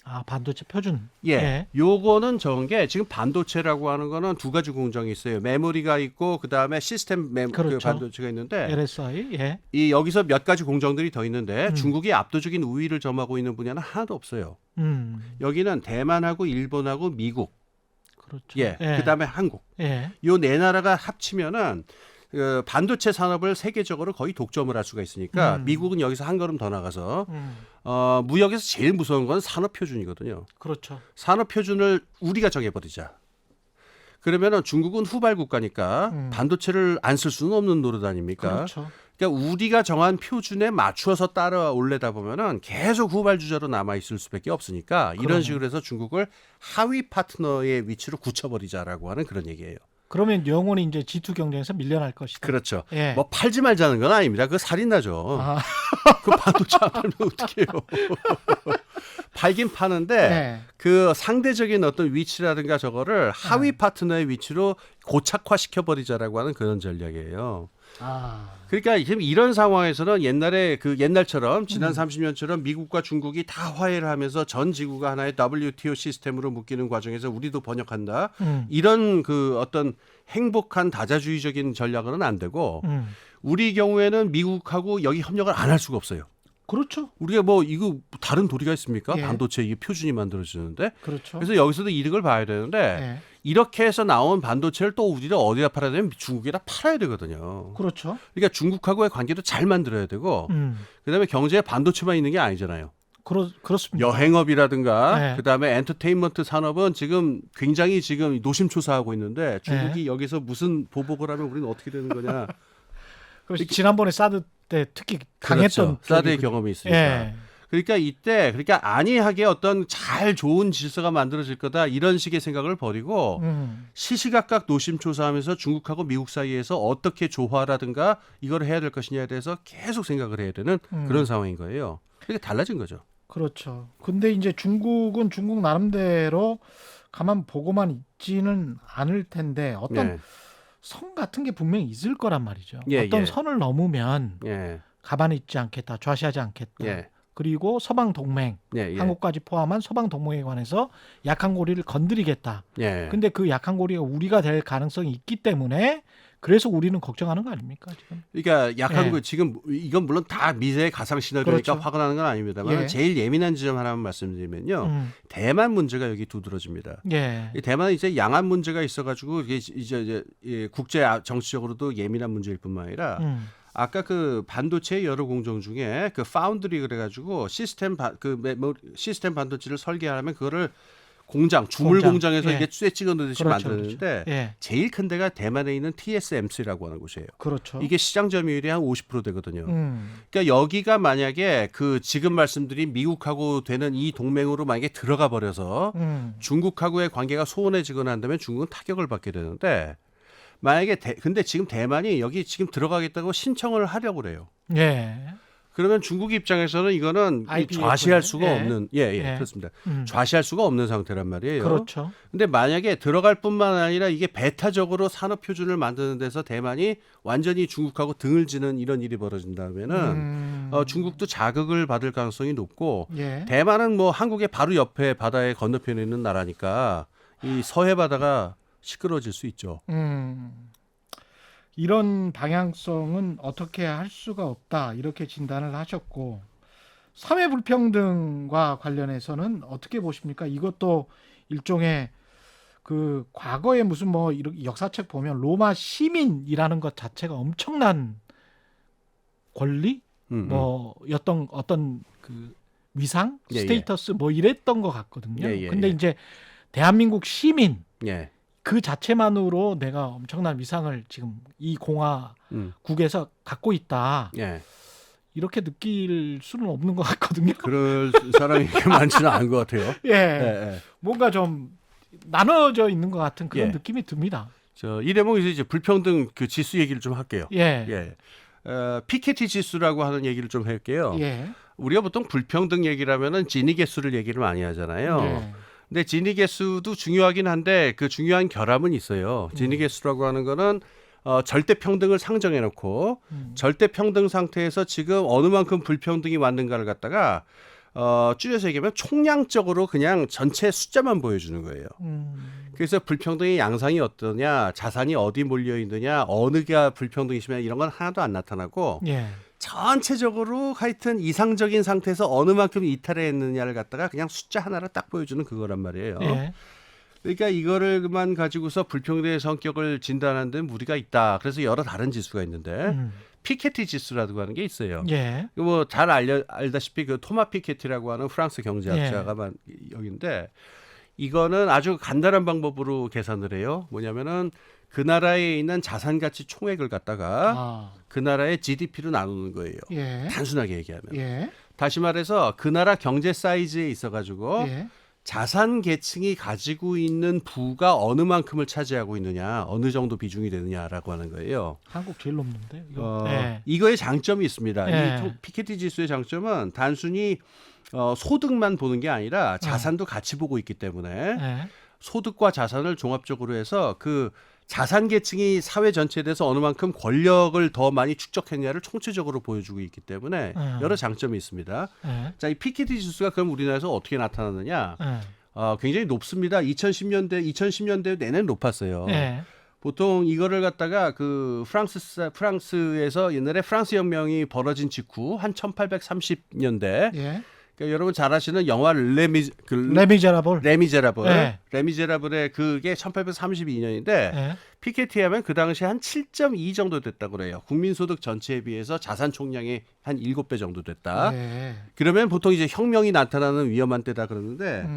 아, 반도체 표준. 예. 예. 요거는 저런 게 지금 반도체라고 하는 거는 두 가지 공정이 있어요. 메모리가 있고 그다음에 시스템 그렇죠. 그 반도체가 있는데 LSI. 예. 이 여기서 몇 가지 공정들이 더 있는데 중국이 압도적인 우위를 점하고 있는 분야는 하나도 없어요. 여기는 대만하고 일본하고 미국. 그렇죠. 예. 예. 그다음에 한국. 예. 요 네 나라가 합치면은 그 반도체 산업을 세계적으로 거의 독점을 할 수가 있으니까 미국은 여기서 한 걸음 더 나가서 무역에서 제일 무서운 건 산업 표준이거든요. 그렇죠. 산업 표준을 우리가 정해버리자. 그러면은 중국은 후발 국가니까 반도체를 안 쓸 수는 없는 노릇 아닙니까? 그렇죠. 그러니까 우리가 정한 표준에 맞추어서 따라올래다 보면은 계속 후발 주자로 남아 있을 수밖에 없으니까 이런 그러네. 식으로 해서 중국을 하위 파트너의 위치로 굳혀버리자라고 하는 그런 얘기예요. 그러면 영원히 이제 G2 경쟁에서 밀려날 것이다. 그렇죠. 예. 뭐 팔지 말자는 건 아닙니다. 그거 살인나죠. 아. 그 반도체 안 팔면 어떻게 해요? 팔긴 파는데 네. 그 상대적인 어떤 위치라든가 저거를 하위 파트너의 위치로 고착화시켜버리자라고 하는 그런 전략이에요. 아. 그러니까 지금 이런 상황에서는 옛날처럼 지난 30년처럼 미국과 중국이 다 화해를 하면서 전 지구가 하나의 WTO 시스템으로 묶이는 과정에서 우리도 번역한다. 이런 그 어떤 행복한 다자주의적인 전략은 안 되고 우리 경우에는 미국하고 여기 협력을 안 할 수가 없어요. 그렇죠. 우리가 뭐 이거 다른 도리가 있습니까? 예. 반도체 이게 표준이 만들어지는데. 그렇죠. 그래서 여기서도 이득을 봐야 되는데 예. 이렇게 해서 나온 반도체를 또 우리가 어디다 팔아야 되면 중국에다 팔아야 되거든요. 그렇죠. 그러니까 중국하고의 관계도 잘 만들어야 되고 그다음에 경제에 반도체만 있는 게 아니잖아요. 그렇습니다. 여행업이라든가 네. 그다음에 엔터테인먼트 산업은 지금 굉장히 지금 노심초사하고 있는데 중국이 네. 여기서 무슨 보복을 하면 우리는 어떻게 되는 거냐. 그래서 지난번에 사드 때 특히 강했던 그렇죠. 사드의 쪽이군요. 경험이 있으니까. 예. 그러니까 안이하게 어떤 잘 좋은 질서가 만들어질 거다 이런 식의 생각을 버리고 시시각각 노심초사하면서 중국하고 미국 사이에서 어떻게 조화라든가 이걸 해야 될 것이냐에 대해서 계속 생각을 해야 되는 그런 상황인 거예요. 그게 달라진 거죠. 그렇죠. 근데 이제 중국은 중국 나름대로 가만 보고만 있지는 않을 텐데 어떤 네. 선 같은 게 분명히 있을 거란 말이죠. 예, 어떤 예. 선을 넘으면 예. 가만히 있지 않겠다, 좌시하지 않겠다. 예. 그리고 서방 동맹, 예. 예. 한국까지 포함한 서방 동맹에 관해서 약한 고리를 건드리겠다. 예. 근데 그 약한 고리가 우리가 될 가능성이 있기 때문에 그래서 우리는 걱정하는 거 아닙니까 지금? 그러니까 약한 예. 거 지금 이건 물론 다 미래의 가상 시나리오니까 그렇죠. 화가 나는 건 아닙니다만 예. 제일 예민한 지점 하나만 말씀드리면요. 대만 문제가 여기 두드러집니다. 예. 이 대만은 이제 양안 문제가 있어가지고 이게 이제 국제 정치적으로도 예민한 문제일 뿐만 아니라 아까 그 반도체 여러 공정 중에 그 파운드리 그래가지고 시스템 반도체를 설계하려면 그거를 주물 공장에서 예. 이게 쇠 찍어 넣듯이 그렇죠, 만드는데 그렇죠. 예. 제일 큰 데가 대만에 있는 TSMC라고 하는 곳이에요. 그렇죠. 이게 시장 점유율이 한 50% 되거든요. 음. 그러니까 여기가 만약에 그 지금 말씀드린 미국하고 되는 이 동맹으로 만약에 들어가 버려서 중국하고의 관계가 소원해지거나 한다면 중국은 타격을 받게 되는데 만약에 근데 지금 대만이 여기 지금 들어가겠다고 신청을 하려고 그래요. 예. 그러면 중국 입장에서는 이거는 IPF 네. 좌시할 수가 없는 예. 그렇습니다. 좌시할 수가 없는 상태란 말이에요. 그렇죠. 근데 만약에 들어갈 뿐만 아니라 이게 배타적으로 산업 표준을 만드는 데서 대만이 완전히 중국하고 등을 지는 이런 일이 벌어진다면은 중국도 자극을 받을 가능성이 높고 예. 대만은 뭐 한국의 바로 옆에 바다의 건너편에 있는 나라니까 이 서해 바다가 시끄러워질 수 있죠. 이런 방향성은 어떻게 할 수가 없다 이렇게 진단을 하셨고 사회 불평등과 관련해서는 어떻게 보십니까? 이것도 일종의 그 과거에 무슨 뭐 이렇게 역사책 보면 로마 시민이라는 것 자체가 엄청난 권리 뭐였던 어떤 그 위상 예, 스테이터스 뭐 이랬던 것 같거든요. 예, 예, 근데 예. 이제 대한민국 시민 예. 그 자체만으로 내가 엄청난 위상을 지금 이 공화국에서 갖고 있다. 예. 이렇게 느낄 수는 없는 것 같거든요. 그럴 사람이 그렇게 많지는 않은 것 같아요. 예. 예. 뭔가 좀 나눠져 있는 것 같은 그런 예. 느낌이 듭니다. 이 대목에서 이제 불평등 그 지수 얘기를 좀 할게요. 예. 예. 피케티 지수라고 하는 얘기를 좀 할게요. 예. 우리가 보통 불평등 얘기를 하면은 지니 개수를 얘기를 많이 하잖아요. 예. 근데 지니 개수도 중요하긴 한데 그 중요한 결함은 있어요. 지니 개수라고 하는 거는 절대 평등을 상정해 놓고 절대 평등 상태에서 지금 어느 만큼 불평등이 왔는가를 갖다가 줄여서 얘기하면 총량적으로 그냥 전체 숫자만 보여주는 거예요. 그래서 불평등의 양상이 어떠냐, 자산이 어디 몰려 있느냐, 어느가 불평등이 심하냐 이런 건 하나도 안 나타나고 예. 전체적으로 하여튼 이상적인 상태에서 어느 만큼 이탈했느냐를 갖다가 그냥 숫자 하나를 딱 보여주는 그거란 말이에요. 예. 그러니까 이거를만 가지고서 불평등의 성격을 진단하는 데 무리가 있다. 그래서 여러 다른 지수가 있는데 피케티 지수라고 하는 게 있어요. 예. 뭐 잘 알다시피 그 토마 피케티라고 하는 프랑스 경제학자가 여기인데 이거는 아주 간단한 방법으로 계산을 해요. 뭐냐면은 그 나라에 있는 자산 가치 총액을 갖다가 그 나라의 GDP로 나누는 거예요. 예. 단순하게 얘기하면. 예. 다시 말해서 그 나라 경제 사이즈에 있어가지고 예. 자산 계층이 가지고 있는 부가 어느 만큼을 차지하고 있느냐, 어느 정도 비중이 되느냐라고 하는 거예요. 한국 제일 높는데 이거. 예. 이거의 장점이 있습니다. 예. 이 피케티 지수의 장점은 단순히 소득만 보는 게 아니라 자산도 같이 보고 있기 때문에 예. 소득과 자산을 종합적으로 해서 그 자산 계층이 사회 전체에 대해서 어느 만큼 권력을 더 많이 축적했냐를 총체적으로 보여주고 있기 때문에 여러 장점이 있습니다. 예. 자, 이 피케티 지수가 그럼 우리나라에서 어떻게 나타나느냐? 예. 굉장히 높습니다. 2010년대 내내 높았어요. 예. 보통 이거를 갖다가 그 프랑스에서 옛날에 프랑스 혁명이 벌어진 직후 한 1830년대 예. 그러니까 여러분 잘 아시는 영화 레미제라블. 예. 레미제라블의 그게 1832년인데 예. 피케티 하면 그 당시에 한 7.2 정도 됐다고 그래요. 국민소득 전체에 비해서 자산 총량이 한 7배 정도 됐다. 예. 그러면 보통 이제 혁명이 나타나는 위험한 때다 그러는데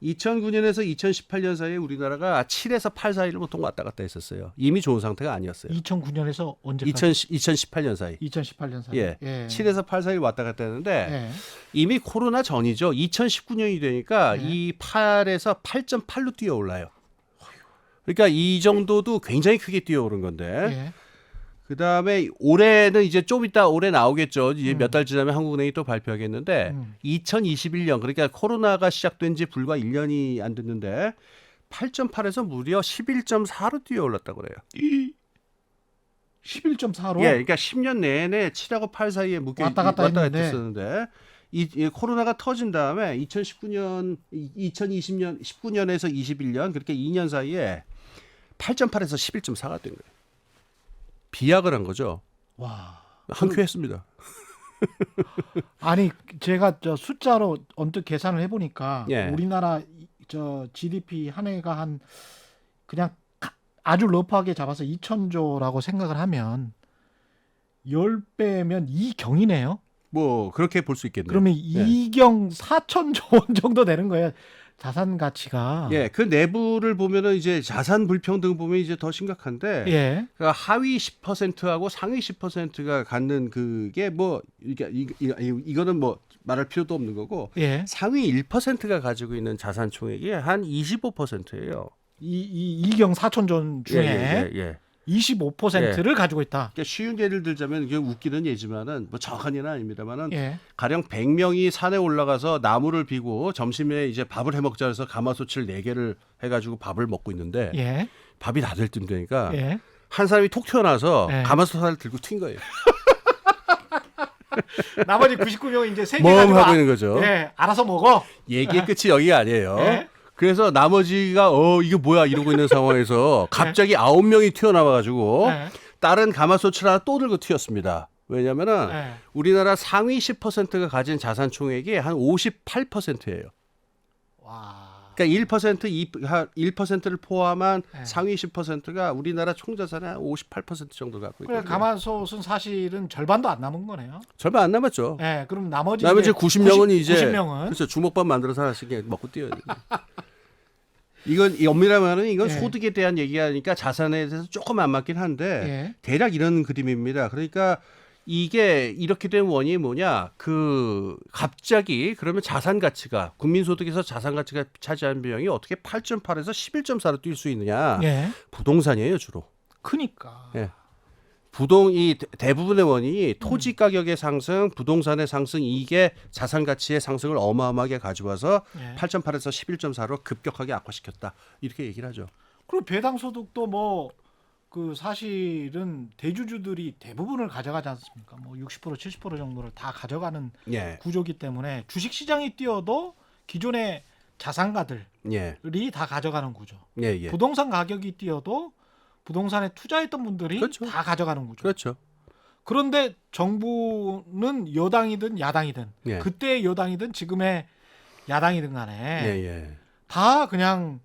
2009년에서 2018년 사이에 우리나라가 7에서 8 사이를 보통 왔다 갔다 했었어요. 이미 좋은 상태가 아니었어요. 2009년에서 언제까지? 2018년 사이. 2018년 사이. 예. 예. 7에서 8 사이를 왔다 갔다 했는데 예. 이미 코로나 전이죠. 2019년이 되니까 예. 이 8에서 8.8로 뛰어 올라요. 그러니까 이 정도도 굉장히 크게 뛰어 오른 건데. 예. 그다음에 올해는 이제 좀 이따 올해 나오겠죠. 이제 몇 달 지나면 한국은행이 또 발표하겠는데 2021년 그러니까 코로나가 시작된 지 불과 1년이 안 됐는데 8.8에서 무려 11.4로 뛰어 올랐다고 그래요. 11.4로. 예, 그러니까 10년 내내 7하고 8 사이에 묶여 왔다 갔다 했었는데 이 코로나가 터진 다음에 2019년, 2020년, 19년에서 21년 그렇게 2년 사이에 8.8에서 11.4가 된 거예요. 비약을 한 거죠. 와. 한큐했습니다. 아니 제가 저 숫자로 언뜻 계산을 해보니까 예. 우리나라 저 GDP 한 해가 한 그냥 아주 러프하게 잡아서 2,000조라고 생각을 하면 10배면 2경이네요. 뭐 그렇게 볼 수 있겠네요. 그러면 예. 2경 4,000조 원 정도 되는 거예요. 자산 가치가. 예, 그 내부를 보면은 이제 자산 불평등 보면 이제 더 심각한데, 예. 그러니까 하위 10%하고 상위 10%가 갖는 그게 뭐 이거는 뭐 말할 필요도 없는 거고, 예. 상위 1%가 가지고 있는 자산 총액이 한 25%예요. 이경 4,000조 중에 예. 25%를 가지고 있다. 그러니까 쉬운 예를 들자면 이게 웃기는 예지만은 뭐 정확한 예는 아닙니다만은 예. 가령 100명이 산에 올라가서 나무를 비고 점심에 이제 밥을 해 먹자 해서 가마솥을 4개를 해가지고 밥을 먹고 있는데 예. 밥이 다 될 쯤 되니까 예. 한 사람이 톡 튀어나와서 예. 가마솥 하나를 들고 튄 거예요. 나머지 99명 이제 세개 멍 가지고 하고 있는 거죠. 예, 알아서 먹어. 얘기의 끝이 여기가 아니에요. 예? 그래서 나머지가 이게 뭐야 이러고 있는 상황에서 갑자기 9명이 튀어나와가지고 예. 다른 가마솥을 하나 또 들고 튀었습니다. 왜냐면은 네. 우리나라 상위 10%가 가진 자산 총액이 한 58%예요. 와. 그러니까 1%를 포함한 네. 상위 10%가 우리나라 총자산의 한 58% 정도를 갖고 그래 있거든요. 가마솥은 사실은 절반도 안 남은 거네요. 절반 안 남았죠. 네, 그럼 나머지 90명은 이제 90명은 그렇죠. 주먹밥 만들어서 하나씩 먹고 뛰어야 돼요. 이건 엄밀하면은 이건 예. 소득에 대한 얘기하니까 자산에 대해서 조금 안 맞긴 한데 예. 대략 이런 그림입니다. 그러니까 이게 이렇게 된 원인이 뭐냐? 갑자기 그러면 자산 가치가 국민 소득에서 자산 가치가 차지하는 비용이 어떻게 8.8에서 11.4로 뛸 수 있느냐? 예. 부동산이에요, 주로. 크니까. 예. 이 대부분의 원인이 토지 가격의 상승, 부동산의 상승 이게 자산 가치의 상승을 어마어마하게 가져와서 예. 8.8에서 11.4로 급격하게 악화시켰다. 이렇게 얘기를 하죠. 그리고 배당 소득도 뭐 그 사실은 대주주들이 대부분을 가져가지 않습니까? 뭐 60% 70% 정도를 다 가져가는 예. 구조기 때문에 주식 시장이 뛰어도 기존의 자산가들이 예. 다 가져가는 구조. 예, 예. 부동산 가격이 뛰어도 부동산에 투자했던 분들이 그렇죠. 다 가져가는 구조. 그렇죠. 그런데 정부는 여당이든 야당이든 예. 그때의 여당이든 지금의 야당이든 간에 예, 예. 다 그냥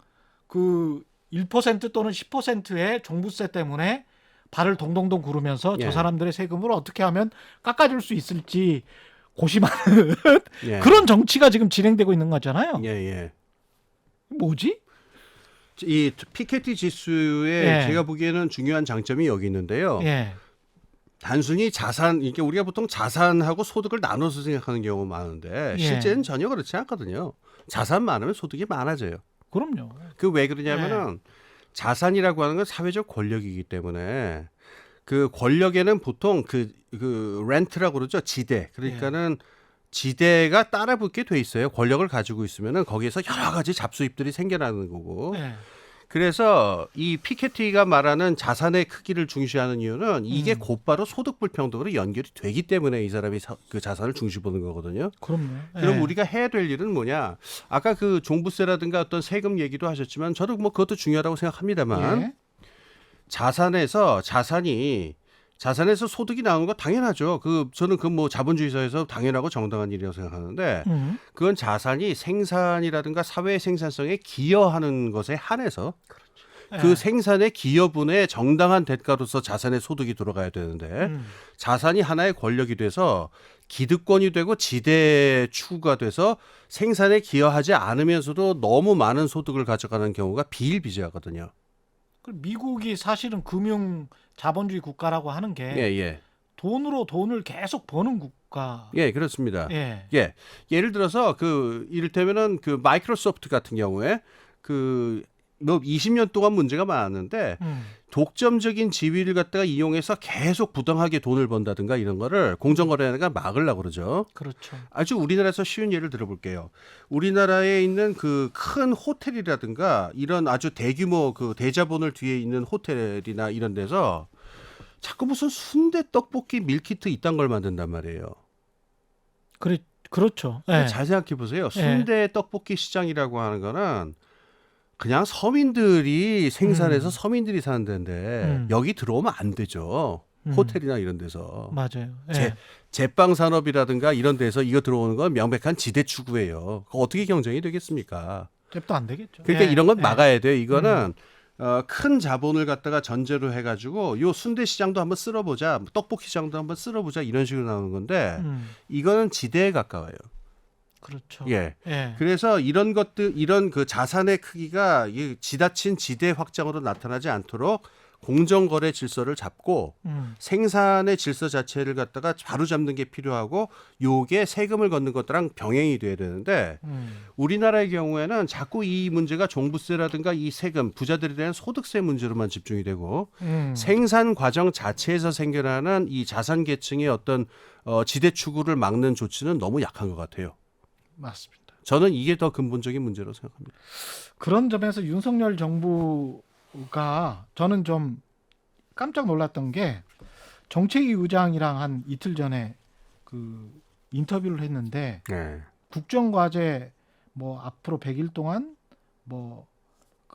그 1% 또는 10%의 종부세 때문에 발을 동동동 구르면서 예. 저 사람들의 세금을 어떻게 하면 깎아줄 수 있을지 고심하는 예. 그런 정치가 지금 진행되고 있는 거잖아요. 예, 예. 뭐지? 이 피케티 지수에 예. 제가 보기에는 중요한 장점이 여기 있는데요. 예. 단순히 자산, 이게 우리가 보통 자산하고 소득을 나눠서 생각하는 경우가 많은데 예. 실제는 전혀 그렇지 않거든요. 자산 많으면 소득이 많아져요. 그럼요. 그 왜 그러냐면은 자산이라고 하는 건 사회적 권력이기 때문에 그 권력에는 보통 그 렌트라고 그러죠. 지대. 그러니까는 지대가 따라붙게 돼 있어요. 권력을 가지고 있으면은 거기에서 여러 가지 잡수입들이 생겨나는 거고. 예. 그래서 이 피케티가 말하는 자산의 크기를 중시하는 이유는 이게 곧바로 소득 불평등으로 연결이 되기 때문에 이 사람이 그 자산을 중시 보는 거거든요. 그럼요. 그럼 예. 우리가 해야 될 일은 뭐냐? 아까 그 종부세라든가 어떤 세금 얘기도 하셨지만 저도 뭐 그것도 중요하다고 생각합니다만 예. 자산에서 소득이 나오는 거 당연하죠. 저는 뭐 자본주의 사회에서 당연하고 정당한 일이라고 생각하는데 그건 자산이 생산이라든가 사회 생산성에 기여하는 것에 한해서 그 예. 생산의 기여분의 정당한 대가로서 자산의 소득이 들어가야 되는데 자산이 하나의 권력이 돼서 기득권이 되고 지대 추구가 돼서 생산에 기여하지 않으면서도 너무 많은 소득을 가져가는 경우가 비일비재하거든요. 미국이 사실은 금융 자본주의 국가라고 하는 게 예. 돈으로 돈을 계속 버는 국가. 예, 그렇습니다. 예. 예. 예를 들어서 이를테면은 그 마이크로소프트 같은 경우에 뭐 20년 동안 문제가 많았는데 독점적인 지위를 갖다가 이용해서 계속 부당하게 돈을 번다든가 이런 거를 공정거래위원회가 막으려고 그러죠. 그렇죠. 아주 우리나라에서 쉬운 예를 들어볼게요. 우리나라에 있는 그 큰 호텔이라든가 이런 아주 대규모 그 대자본을 뒤에 있는 호텔이나 이런 데서 자꾸 무슨 순대 떡볶이 밀키트 이딴 걸 만든단 말이에요. 그렇죠. 예. 잘 생각해 보세요. 순대 떡볶이 시장이라고 하는 거는 그냥 서민들이 생산해서 서민들이 사는 데인데 여기 들어오면 안 되죠. 호텔이나 이런 데서. 맞아요. 예. 제빵 산업이라든가 이런 데서 이거 들어오는 건 명백한 지대 추구예요. 그거 어떻게 경쟁이 되겠습니까? 잽도 안 되겠죠. 그러니까 예. 이런 건 예. 막아야 돼요. 이거는 큰 자본을 갖다가 전제로 해가지고 요 순대 시장도 한번 쓸어보자, 떡볶이 시장도 한번 쓸어보자 이런 식으로 나오는 건데 이거는 지대에 가까워요. 그렇죠. 예. 예. 그래서 이런 그 자산의 크기가 지나친 지대 확장으로 나타나지 않도록 공정거래 질서를 잡고 생산의 질서 자체를 갖다가 바로잡는 게 필요하고 요게 세금을 걷는 것들랑 병행이 돼야 되는데 우리나라의 경우에는 자꾸 이 문제가 종부세라든가 이 세금, 부자들에 대한 소득세 문제로만 집중이 되고 생산 과정 자체에서 생겨나는 이 자산 계층의 어떤 지대 추구를 막는 조치는 너무 약한 것 같아요. 맞습니다. 저는 이게 더 근본적인 문제라고 생각합니다. 그런 점에서 윤석열 정부가 저는 좀 깜짝 놀랐던 게 정책위 의장이랑 한 이틀 전에 그 인터뷰를 했는데 네. 국정과제 뭐 앞으로 100일 동안 뭐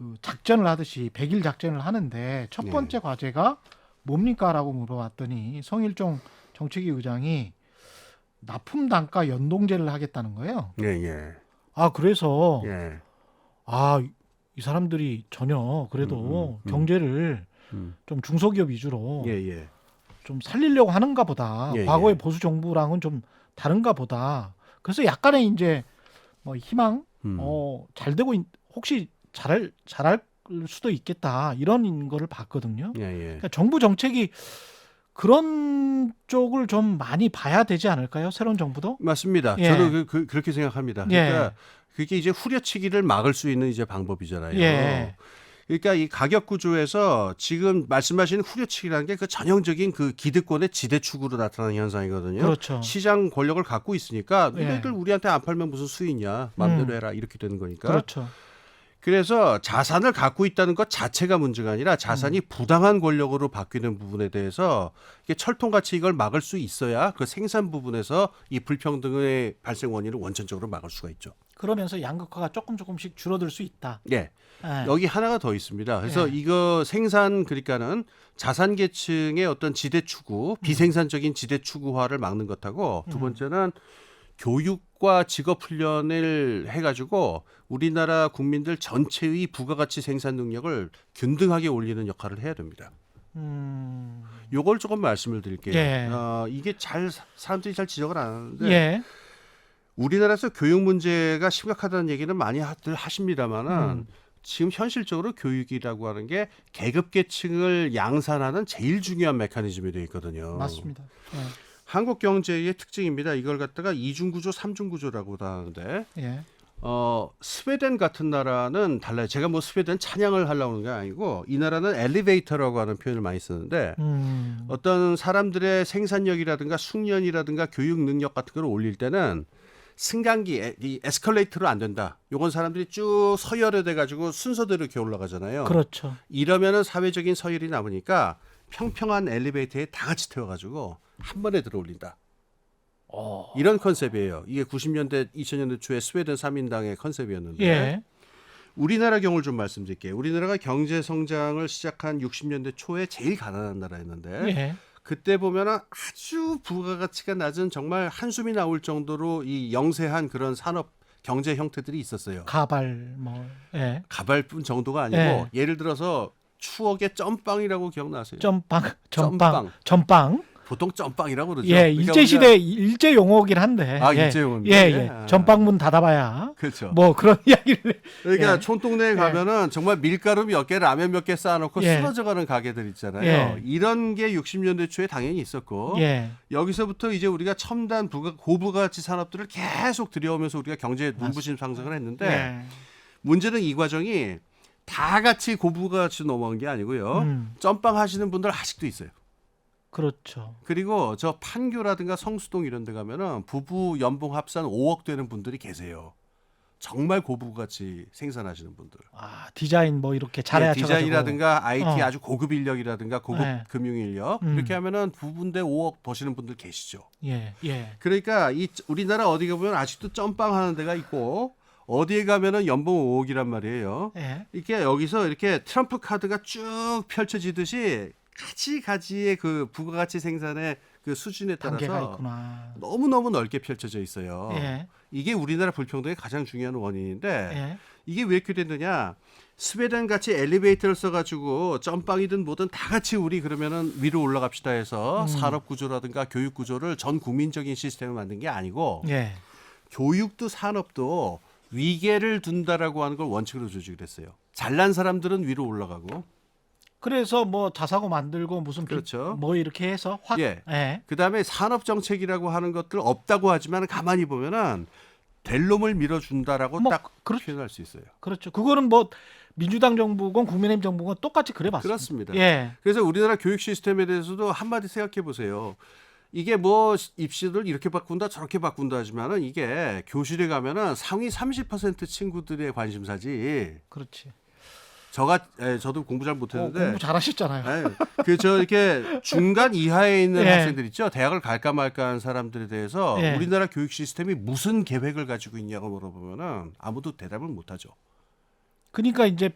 그 작전을 하듯이 100일 작전을 하는데 첫 번째 과제가 뭡니까라고 물어봤더니 성일종 정책위 의장이 납품 단가 연동제를 하겠다는 거예요. 예, 예. 아 그래서 예. 이 사람들이 전혀 그래도 음. 경제를 음. 좀 중소기업 위주로 예, 예. 좀 살리려고 하는가 보다. 예, 과거의 예. 보수 정부랑은 좀 다른가 보다. 그래서 약간의 이제 뭐 희망, 잘 되고 혹시 잘할 수도 있겠다 이런 거를 봤거든요. 예, 예. 그러니까 정부 정책이 그런 쪽을 좀 많이 봐야 되지 않을까요? 새로운 정부도? 맞습니다. 예. 저도 그렇게 생각합니다. 예. 그러니까 그게 이제 후려치기를 막을 수 있는 이제 방법이잖아요. 예. 그러니까 이 가격 구조에서 지금 말씀하시는 후려치기라는 게 그 전형적인 그 기득권의 지대 축으로 나타나는 현상이거든요. 그렇죠. 시장 권력을 갖고 있으니까 예. 너희들 우리한테 안 팔면 무슨 수익이냐, 마음대로 해라 이렇게 되는 거니까. 그렇죠. 그래서 자산을 갖고 있다는 것 자체가 문제가 아니라 자산이 부당한 권력으로 바뀌는 부분에 대해서 이게 철통같이 이걸 막을 수 있어야 그 생산 부분에서 이 불평등의 발생 원인을 원천적으로 막을 수가 있죠. 그러면서 양극화가 조금씩 줄어들 수 있다. 예. 예. 여기 하나가 더 있습니다. 그래서 예. 이거 생산 그러니까는 자산 계층의 어떤 지대 추구, 비생산적인 지대 추구화를 막는 것하고 두 번째는 교육과 직업 훈련을 해가지고 우리나라 국민들 전체의 부가가치 생산 능력을 균등하게 올리는 역할을 해야 됩니다. 요걸 조금 말씀을 드릴게요. 예. 이게 사람들이 잘 지적을 안 하는데 예. 우리나라에서 교육 문제가 심각하다는 얘기는 많이 하십니다만은 지금 현실적으로 교육이라고 하는 게 계급 계층을 양산하는 제일 중요한 메커니즘이 되어 있거든요. 맞습니다. 예. 한국 경제의 특징입니다. 이걸 갖다가 이중구조, 삼중구조라고 하는데 예. 스웨덴 같은 나라는 달라요. 제가 뭐 스웨덴 찬양을 하려고 하는 게 아니고 이 나라는 엘리베이터라고 하는 표현을 많이 쓰는데 어떤 사람들의 생산력이라든가 숙련이라든가 교육 능력 같은 걸 올릴 때는 승강기, 이 에스컬레이터로 안 된다. 요건 사람들이 쭉 서열화돼 가지고 순서대로 이렇게 올라가잖아요. 그렇죠. 이러면은 사회적인 서열이 남으니까 평평한 엘리베이터에 다 같이 태워가지고 한 번에 들어 올린다. 이런 컨셉이에요. 이게 90년대, 2000년대 초에 스웨덴 3인당의 컨셉이었는데 예. 우리나라 경우를 좀 말씀드릴게요. 우리나라가 경제 성장을 시작한 60년대 초에 제일 가난한 나라였는데 예. 그때 보면은 아주 부가가치가 낮은 정말 한숨이 나올 정도로 이 영세한 그런 산업 경제 형태들이 있었어요. 가발 뭐 예. 가발뿐 정도가 아니고 예. 예를 들어서 추억의 점빵이라고 기억나세요? 전빵. 보통 점빵이라고 그러죠. 예, 그러니까 일제 시대 일제 용어긴 한데. 예. 일제 용어입니다. 예, 예. 전빵문 닫아봐야. 그렇죠. 뭐 그런 이야기를. 그러니까 예. 촌동네에 가면은 정말 밀가루 몇 개, 라면 몇 개 쌓아놓고 예. 쓰러져가는 가게들 있잖아요. 예. 이런 게 60년대 초에 당연히 있었고 예. 여기서부터 이제 우리가 첨단 고부가치 산업들을 계속 들여오면서 우리가 경제 눈부신 상승을 했는데 예. 문제는 이 과정이 다 같이 고부가치 넘어간 게 아니고요. 점빵 하시는 분들 아직도 있어요. 그렇죠. 그리고 저 판교라든가 성수동 이런 데 가면은 부부 연봉 합산 5억 되는 분들이 계세요. 정말 고부가치 생산하시는 분들. 디자인 뭐 이렇게 잘해야 디자인이라든가 IT 아주 고급 인력이라든가 고급 예. 금융 인력 이렇게 하면은 부분대 5억 버시는 분들 계시죠. 예. 예. 그러니까 이 우리나라 어디 가보면 아직도 점빵 하는 데가 있고 어디에 가면은 연봉 5억이란 말이에요. 예. 이게 여기서 이렇게 트럼프 카드가 쭉 펼쳐지듯이 가지가지의 그 부가가치 생산의 그 수준에 단계가 따라서 있구나. 너무너무 넓게 펼쳐져 있어요. 예. 이게 우리나라 불평등의 가장 중요한 원인인데 예. 이게 왜 이렇게 됐느냐? 스웨덴 같이 엘리베이터를 써가지고 점빵이든 뭐든 다 같이 우리 그러면은 위로 올라갑시다 해서 산업 구조라든가 교육 구조를 전 국민적인 시스템을 만든 게 아니고 예. 교육도 산업도 위계를 둔다라고 하는 걸 원칙으로 조직을 했어요. 잘난 사람들은 위로 올라가고. 그래서 뭐 자사고 만들고 무슨 그렇죠. 뭐 이렇게 해서 확. 예. 예. 그다음에 산업 정책이라고 하는 것들 없다고 하지만 가만히 보면은 될 놈을 밀어준다라고 뭐 딱 표현할 수 있어요. 그렇죠. 그거는 뭐 민주당 정부건 국민의힘 정부건 똑같이 그래봤습니다. 그렇습니다. 예. 그래서 우리나라 교육 시스템에 대해서도 한마디 생각해 보세요. 이게 뭐 입시를 이렇게 바꾼다 저렇게 바꾼다 하지만은 이게 교실에 가면은 상위 30% 친구들의 관심사지. 그렇지. 저도 공부 잘 못했는데 공부 잘하셨잖아요. 저 이렇게 중간 이하에 있는 예. 학생들 있죠. 대학을 갈까 말까 하는 사람들에 대해서 예. 우리나라 교육 시스템이 무슨 계획을 가지고 있냐고 물어보면은 아무도 대답을 못하죠. 그러니까 이제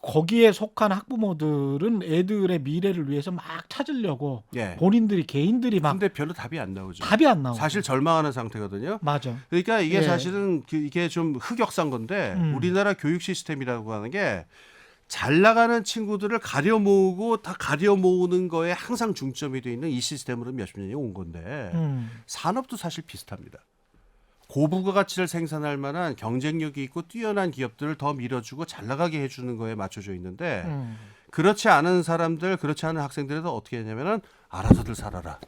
거기에 속한 학부모들은 애들의 미래를 위해서 막 찾으려고 예. 본인들이 개인들이 막 근데 별로 답이 안 나오죠. 답이 안 나오고. 사실 절망하는 상태거든요. 맞아. 그러니까 이게 예. 사실은 이게 좀 흑역사인 건데 우리나라 교육 시스템이라고 하는 게 잘 나가는 친구들을 가려 모으고 다 가려 모으는 거에 항상 중점이 돼 있는 이 시스템으로 몇십 년이 온 건데 산업도 사실 비슷합니다. 고부가 가치를 생산할 만한 경쟁력이 있고 뛰어난 기업들을 더 밀어주고 잘 나가게 해주는 거에 맞춰져 있는데 그렇지 않은 사람들, 그렇지 않은 학생들은 어떻게 했냐면은 알아서들 살아라.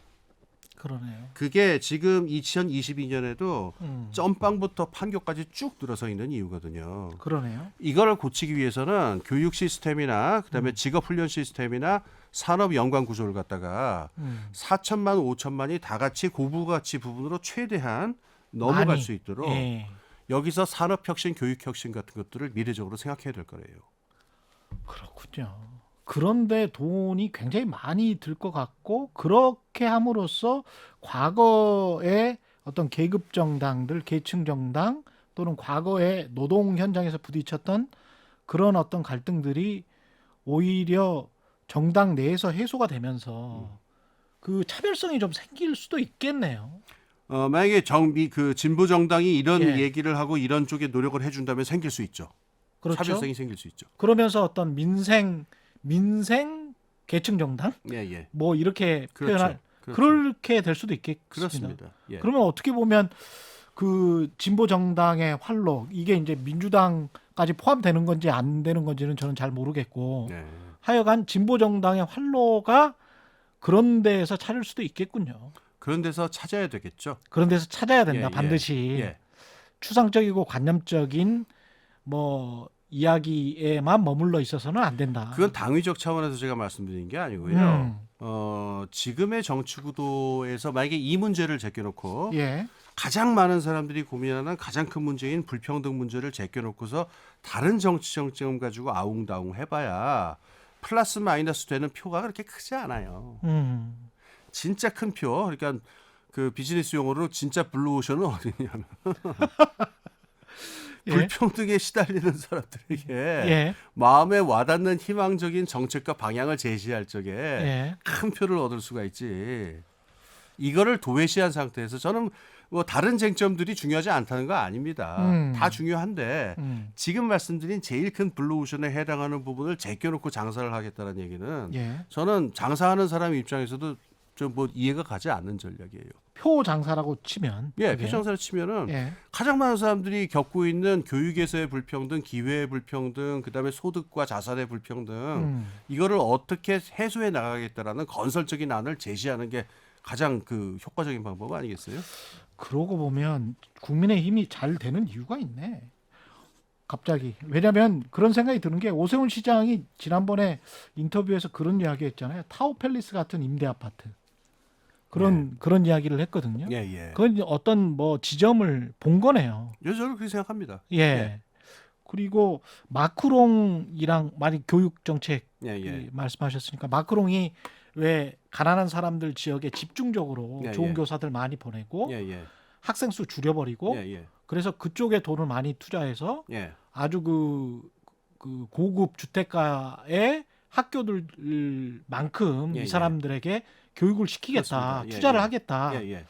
그러네요. 그게 지금 2022년에도 점빵부터 판교까지 쭉 늘어서 있는 이유거든요. 그러네요. 이걸 고치기 위해서는 교육 시스템이나 그다음에 직업 훈련 시스템이나 산업 연관 구조를 갖다가 4천만, 5천만이 다 같이 고부가치 부분으로 최대한 넘어갈 많이. 수 있도록 예. 여기서 산업혁신, 교육혁신 같은 것들을 미래적으로 생각해야 될 거예요. 그렇군요. 그런데 돈이 굉장히 많이 들 것 같고 그렇게 함으로써 과거의 어떤 계급 정당들, 계층 정당 또는 과거의 노동 현장에서 부딪혔던 그런 어떤 갈등들이 오히려 정당 내에서 해소가 되면서 그 차별성이 좀 생길 수도 있겠네요. 만약에 그 진보 정당이 이런 예. 얘기를 하고 이런 쪽에 노력을 해준다면 생길 수 있죠. 그렇죠. 차별성이 생길 수 있죠. 그러면서 어떤 민생 계층 정당 예. 뭐 이렇게 그렇죠. 표현할 그렇죠. 그렇게 될 수도 있겠습니다. 그렇습니다. 예. 그러면 어떻게 보면 그 진보 정당의 활로 이게 이제 민주당까지 포함되는 건지 안 되는 건지는 저는 잘 모르겠고 네. 하여간 진보 정당의 활로가 그런 데에서 찾을 수도 있겠군요. 그런 데서 찾아야 되겠죠. 그런 데서 찾아야 된다. 예. 반드시 예. 추상적이고 관념적인 뭐 이야기에만 머물러 있어서는 안 된다. 그건 당위적 차원에서 제가 말씀드린 게 아니고요. 음. 지금의 정치 구도에서 만약에 이 문제를 제껴놓고 예. 가장 많은 사람들이 고민하는 가장 큰 문제인 불평등 문제를 제껴놓고서 다른 정치 정점 가지고 아웅다웅 해봐야 플러스 마이너스 되는 표가 그렇게 크지 않아요. 진짜 큰 표, 그러니까 그 비즈니스 용어로 진짜 블루오션은 어디냐면 예. 불평등에 시달리는 사람들에게 예. 마음에 와닿는 희망적인 정책과 방향을 제시할 적에 예. 큰 표를 얻을 수가 있지. 이거를 도외시한 상태에서 저는 뭐 다른 쟁점들이 중요하지 않다는 거 아닙니다. 다 중요한데 지금 말씀드린 제일 큰 블루오션에 해당하는 부분을 제껴놓고 장사를 하겠다는 얘기는 예. 저는 장사하는 사람 입장에서도 좀 뭐 이해가 가지 않는 전략이에요. 표 장사라고 치면 예, 그게. 표장사를 치면은 예. 가장 많은 사람들이 겪고 있는 교육에서의 불평등, 기회의 불평등, 그다음에 소득과 자산의 불평등 이거를 어떻게 해소해 나가겠다라는 건설적인 안을 제시하는 게 가장 그 효과적인 방법 아니겠어요? 그러고 보면 국민의힘이 잘 되는 이유가 있네. 갑자기. 왜냐하면 그런 생각이 드는 게 오세훈 시장이 지난번에 인터뷰에서 그런 이야기 했잖아요. 타워팰리스 같은 임대 아파트. 그런 이야기를 했거든요. 예. 그건 어떤 뭐 지점을 본 거네요. 저는 그렇게 생각합니다. 예. 그리고 마크롱이랑 많이 교육 정책 예. 말씀하셨으니까 마크롱이 왜 가난한 사람들 지역에 집중적으로 예, 좋은 예. 교사들 많이 보내고 예. 학생 수 줄여버리고 예. 그래서 그쪽에 돈을 많이 투자해서 예. 아주 그 고급 주택가의 학교들만큼 예, 이 사람들에게 교육을 시키겠다, 그렇습니다. 예, 투자를 예. 하겠다. 예.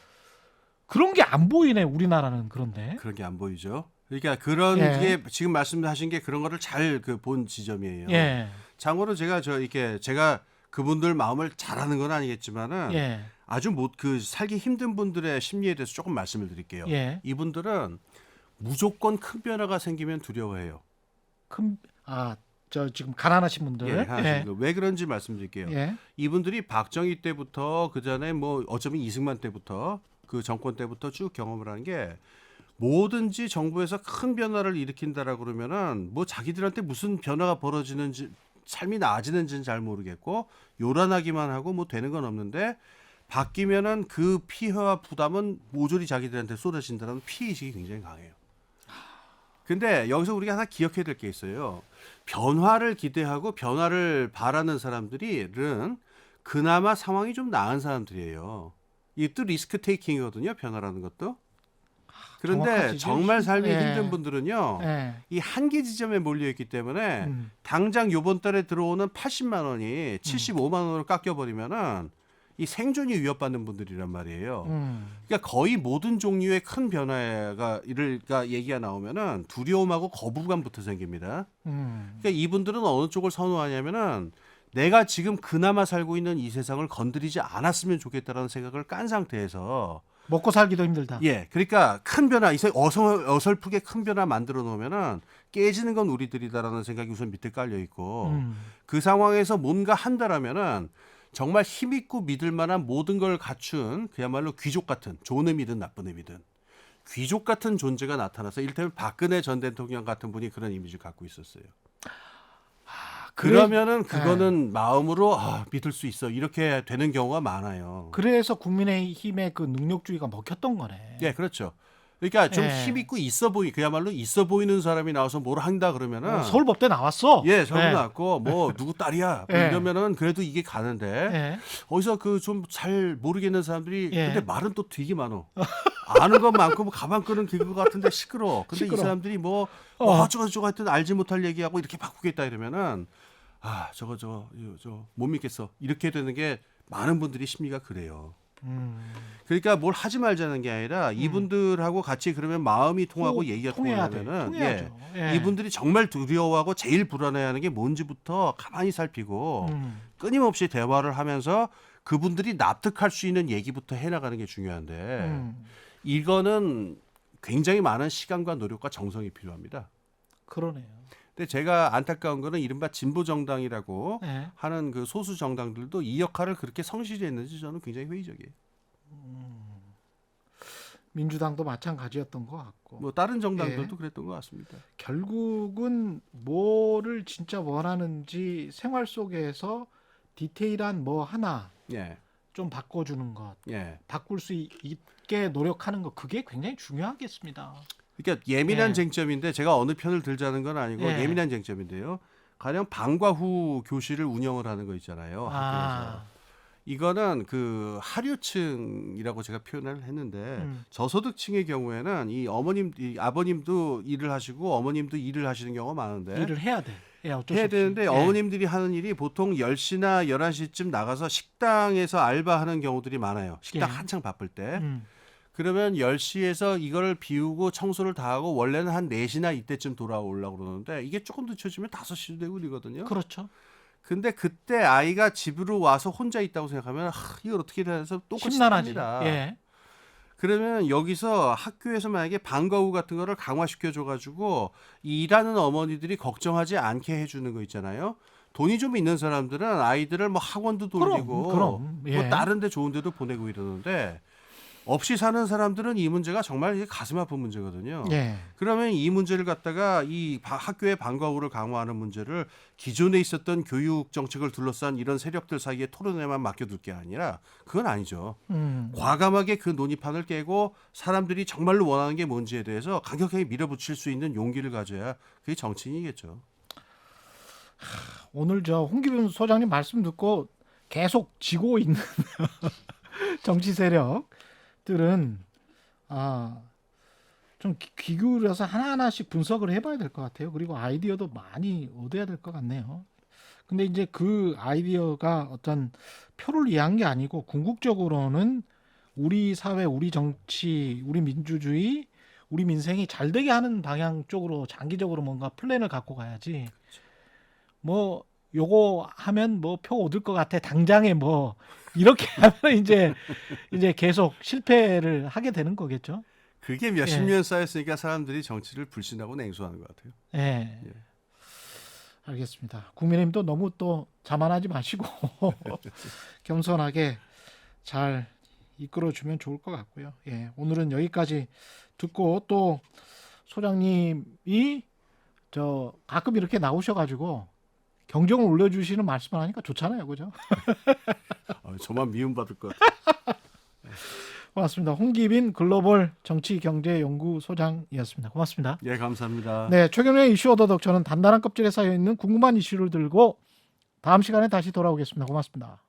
그런 게 안 보이네 우리나라는. 그런데 그런 게 안 보이죠. 그러니까 그런 예. 게 지금 말씀하신 게 그런 거를 잘 그 본 지점이에요. 예, 참고로 제가 제가 그분들 마음을 잘 아는 건 아니겠지만은 예, 아주 그 살기 힘든 분들의 심리에 대해서 조금 말씀을 드릴게요. 예. 이분들은 무조건 큰 변화가 생기면 두려워해요. 저 지금 가난하신 분들. 예. 왜 그런지 말씀드릴게요. 예. 이분들이 박정희 때부터 그 전에 뭐 어쩌면 이승만 때부터 그 정권 때부터 쭉 경험을 하는 게 뭐든지 정부에서 큰 변화를 일으킨다라고 그러면은 뭐 자기들한테 무슨 변화가 벌어지는지 삶이 나아지는지는 잘 모르겠고 요란하기만 하고 뭐 되는 건 없는데 바뀌면은 그 피해와 부담은 모조리 자기들한테 쏟아진다는 피해의식이 굉장히 강해요. 근데 여기서 우리가 하나 기억해야 될 게 있어요. 변화를 기대하고 변화를 바라는 사람들은 그나마 상황이 좀 나은 사람들이에요. 이것도 리스크 테이킹이거든요. 변화라는 것도. 그런데 정확하시죠? 정말 삶이 예. 힘든 분들은요. 예. 이 한계 지점에 몰려 있기 때문에 당장 요번 달에 들어오는 80만 원이 75만 원으로 깎여 버리면은 이 생존이 위협받는 분들이란 말이에요. 그러니까 거의 모든 종류의 큰 변화가 얘기가 나오면은 두려움하고 거부감부터 생깁니다. 그러니까 이분들은 어느 쪽을 선호하냐면은 내가 지금 그나마 살고 있는 이 세상을 건드리지 않았으면 좋겠다라는 생각을 깐 상태에서 먹고 살기도 힘들다. 예, 그러니까 큰 변화, 어설프게 큰 변화 만들어 놓으면은 깨지는 건 우리들이다라는 생각이 우선 밑에 깔려 있고 그 상황에서 뭔가 한다라면은 정말 힘있고 믿을 만한 모든 걸 갖춘 그야말로 귀족 같은, 좋은 의미든 나쁜 의미든 귀족 같은 존재가 나타나서 이를테면 박근혜 전 대통령 같은 분이 그런 이미지를 갖고 있었어요. 그러면은 그거는 마음으로 믿을 수 있어 이렇게 되는 경우가 많아요. 그래서 국민의힘의 그 능력주의가 먹혔던 거네. 예, 그렇죠. 그러니까 좀 예. 힘있고 그야말로 있어 보이는 사람이 나와서 뭘 한다 그러면은 서울법대 나왔어. 예, 서울 예. 나왔고 뭐 누구 딸이야 뭐 예. 이러면은 그래도 이게 가는데 예. 어디서 그 좀 잘 모르겠는 사람들이 예. 근데 말은 또 되게 많어. 아는 것 많고 뭐 가방 끄는 개그 같은데 시끄러. 근데 이 시끄러. 사람들이 뭐 어쩌고저쩌고 하여튼 알지 못할 얘기하고 이렇게 바꾸겠다 이러면은 저거 못 믿겠어. 이렇게 되는 게 많은 분들이 심리가 그래요. 그러니까 뭘 하지 말자는 게 아니라 이분들하고 같이 그러면 마음이 통하고 얘기가 통하면은 이분들이 정말 두려워하고 제일 불안해하는 게 뭔지부터 가만히 살피고 끊임없이 대화를 하면서 그분들이 납득할 수 있는 얘기부터 해나가는 게 중요한데 이거는 굉장히 많은 시간과 노력과 정성이 필요합니다. 그러네요. 근데 제가 안타까운 거는 이른바 진보 정당이라고 예. 하는 그 소수 정당들도 이 역할을 그렇게 성실히 했는지 저는 굉장히 회의적이에요. 민주당도 마찬가지였던 것 같고. 뭐 다른 정당들도 예. 그랬던 것 같습니다. 결국은 뭐를 진짜 원하는지 생활 속에서 디테일한 뭐 하나 예, 좀 바꿔주는 것, 예. 바꿀 수 있게 노력하는 것, 그게 굉장히 중요하겠습니다. 그러니까 예민한 예. 쟁점인데 제가 어느 편을 들자는 건 아니고 예. 예민한 쟁점인데요. 가령 방과 후 교실을 운영을 하는 거 있잖아요. 학교에서. 이거는 그 하류층이라고 제가 표현을 했는데 저소득층의 경우에는 이 아버님도 일을 하시고 어머님도 일을 하시는 경우가 많은데 일을 해야 돼. 예, 어쩔 수 해야 없이. 되는데 예. 어머님들이 하는 일이 보통 10시나 11시쯤 나가서 식당에서 알바하는 경우들이 많아요. 식당 예. 한창 바쁠 때. 음. 그러면 10시에서 이걸 비우고 청소를 다 하고 원래는 한 4시나 이때쯤 돌아오려고 그러는데 이게 조금 늦춰지면 5시도 되고 이러거든요. 그렇죠. 근데 그때 아이가 집으로 와서 혼자 있다고 생각하면 이걸 어떻게 해서 똑같이 심란하지. 합니다. 예. 그러면 여기서 학교에서 만약에 방과 후 같은 거를 강화시켜 줘가지고 일하는 어머니들이 걱정하지 않게 해주는 거 있잖아요. 돈이 좀 있는 사람들은 아이들을 뭐 학원도 돌리고 그럼. 예. 뭐 다른 데 좋은 데도 보내고 이러는데 없이 사는 사람들은 이 문제가 정말 가슴 아픈 문제거든요. 예. 그러면 이 문제를 갖다가 이 학교의 방과 후를 강화하는 문제를 기존에 있었던 교육 정책을 둘러싼 이런 세력들 사이에 토론에만 맡겨둘 게 아니라 그건 아니죠. 과감하게 그 논의판을 깨고 사람들이 정말로 원하는 게 뭔지에 대해서 강력하게 밀어붙일 수 있는 용기를 가져야 그게 정치인이겠죠. 오늘 저 홍기빈 소장님 말씀 듣고 계속 지고 있는 정치 세력들은 좀 귀 기울여서 하나하나씩 분석을 해봐야 될 것 같아요. 그리고 아이디어도 많이 얻어야 될 것 같네요. 근데 이제 그 아이디어가 어떤 표를 위한 게 아니고 궁극적으로는 우리 사회, 우리 정치, 우리 민주주의, 우리 민생이 잘 되게 하는 방향 쪽으로 장기적으로 뭔가 플랜을 갖고 가야지. 뭐 요거 하면 뭐 표 얻을 것 같아. 당장에 뭐 이렇게 하면 이제 계속 실패를 하게 되는 거겠죠. 그게 몇십 년 쌓였으니까 사람들이 정치를 불신하고 냉소하는 것 같아요. 예. 알겠습니다. 국민의힘도 너무 또 자만하지 마시고 겸손하게 잘 이끌어주면 좋을 것 같고요. 예. 오늘은 여기까지 듣고 또 소장님이 저 가끔 이렇게 나오셔가지고 경정을 올려주시는 말씀을 하니까 좋잖아요, 그죠? 저만 미움받을 것 같아요. 고맙습니다. 홍기빈 글로벌 정치경제연구소장이었습니다. 고맙습니다. 예, 감사합니다. 네, 최경영의 이슈 오더독 저는 단단한 껍질에 쌓여 있는 궁금한 이슈를 들고 다음 시간에 다시 돌아오겠습니다. 고맙습니다.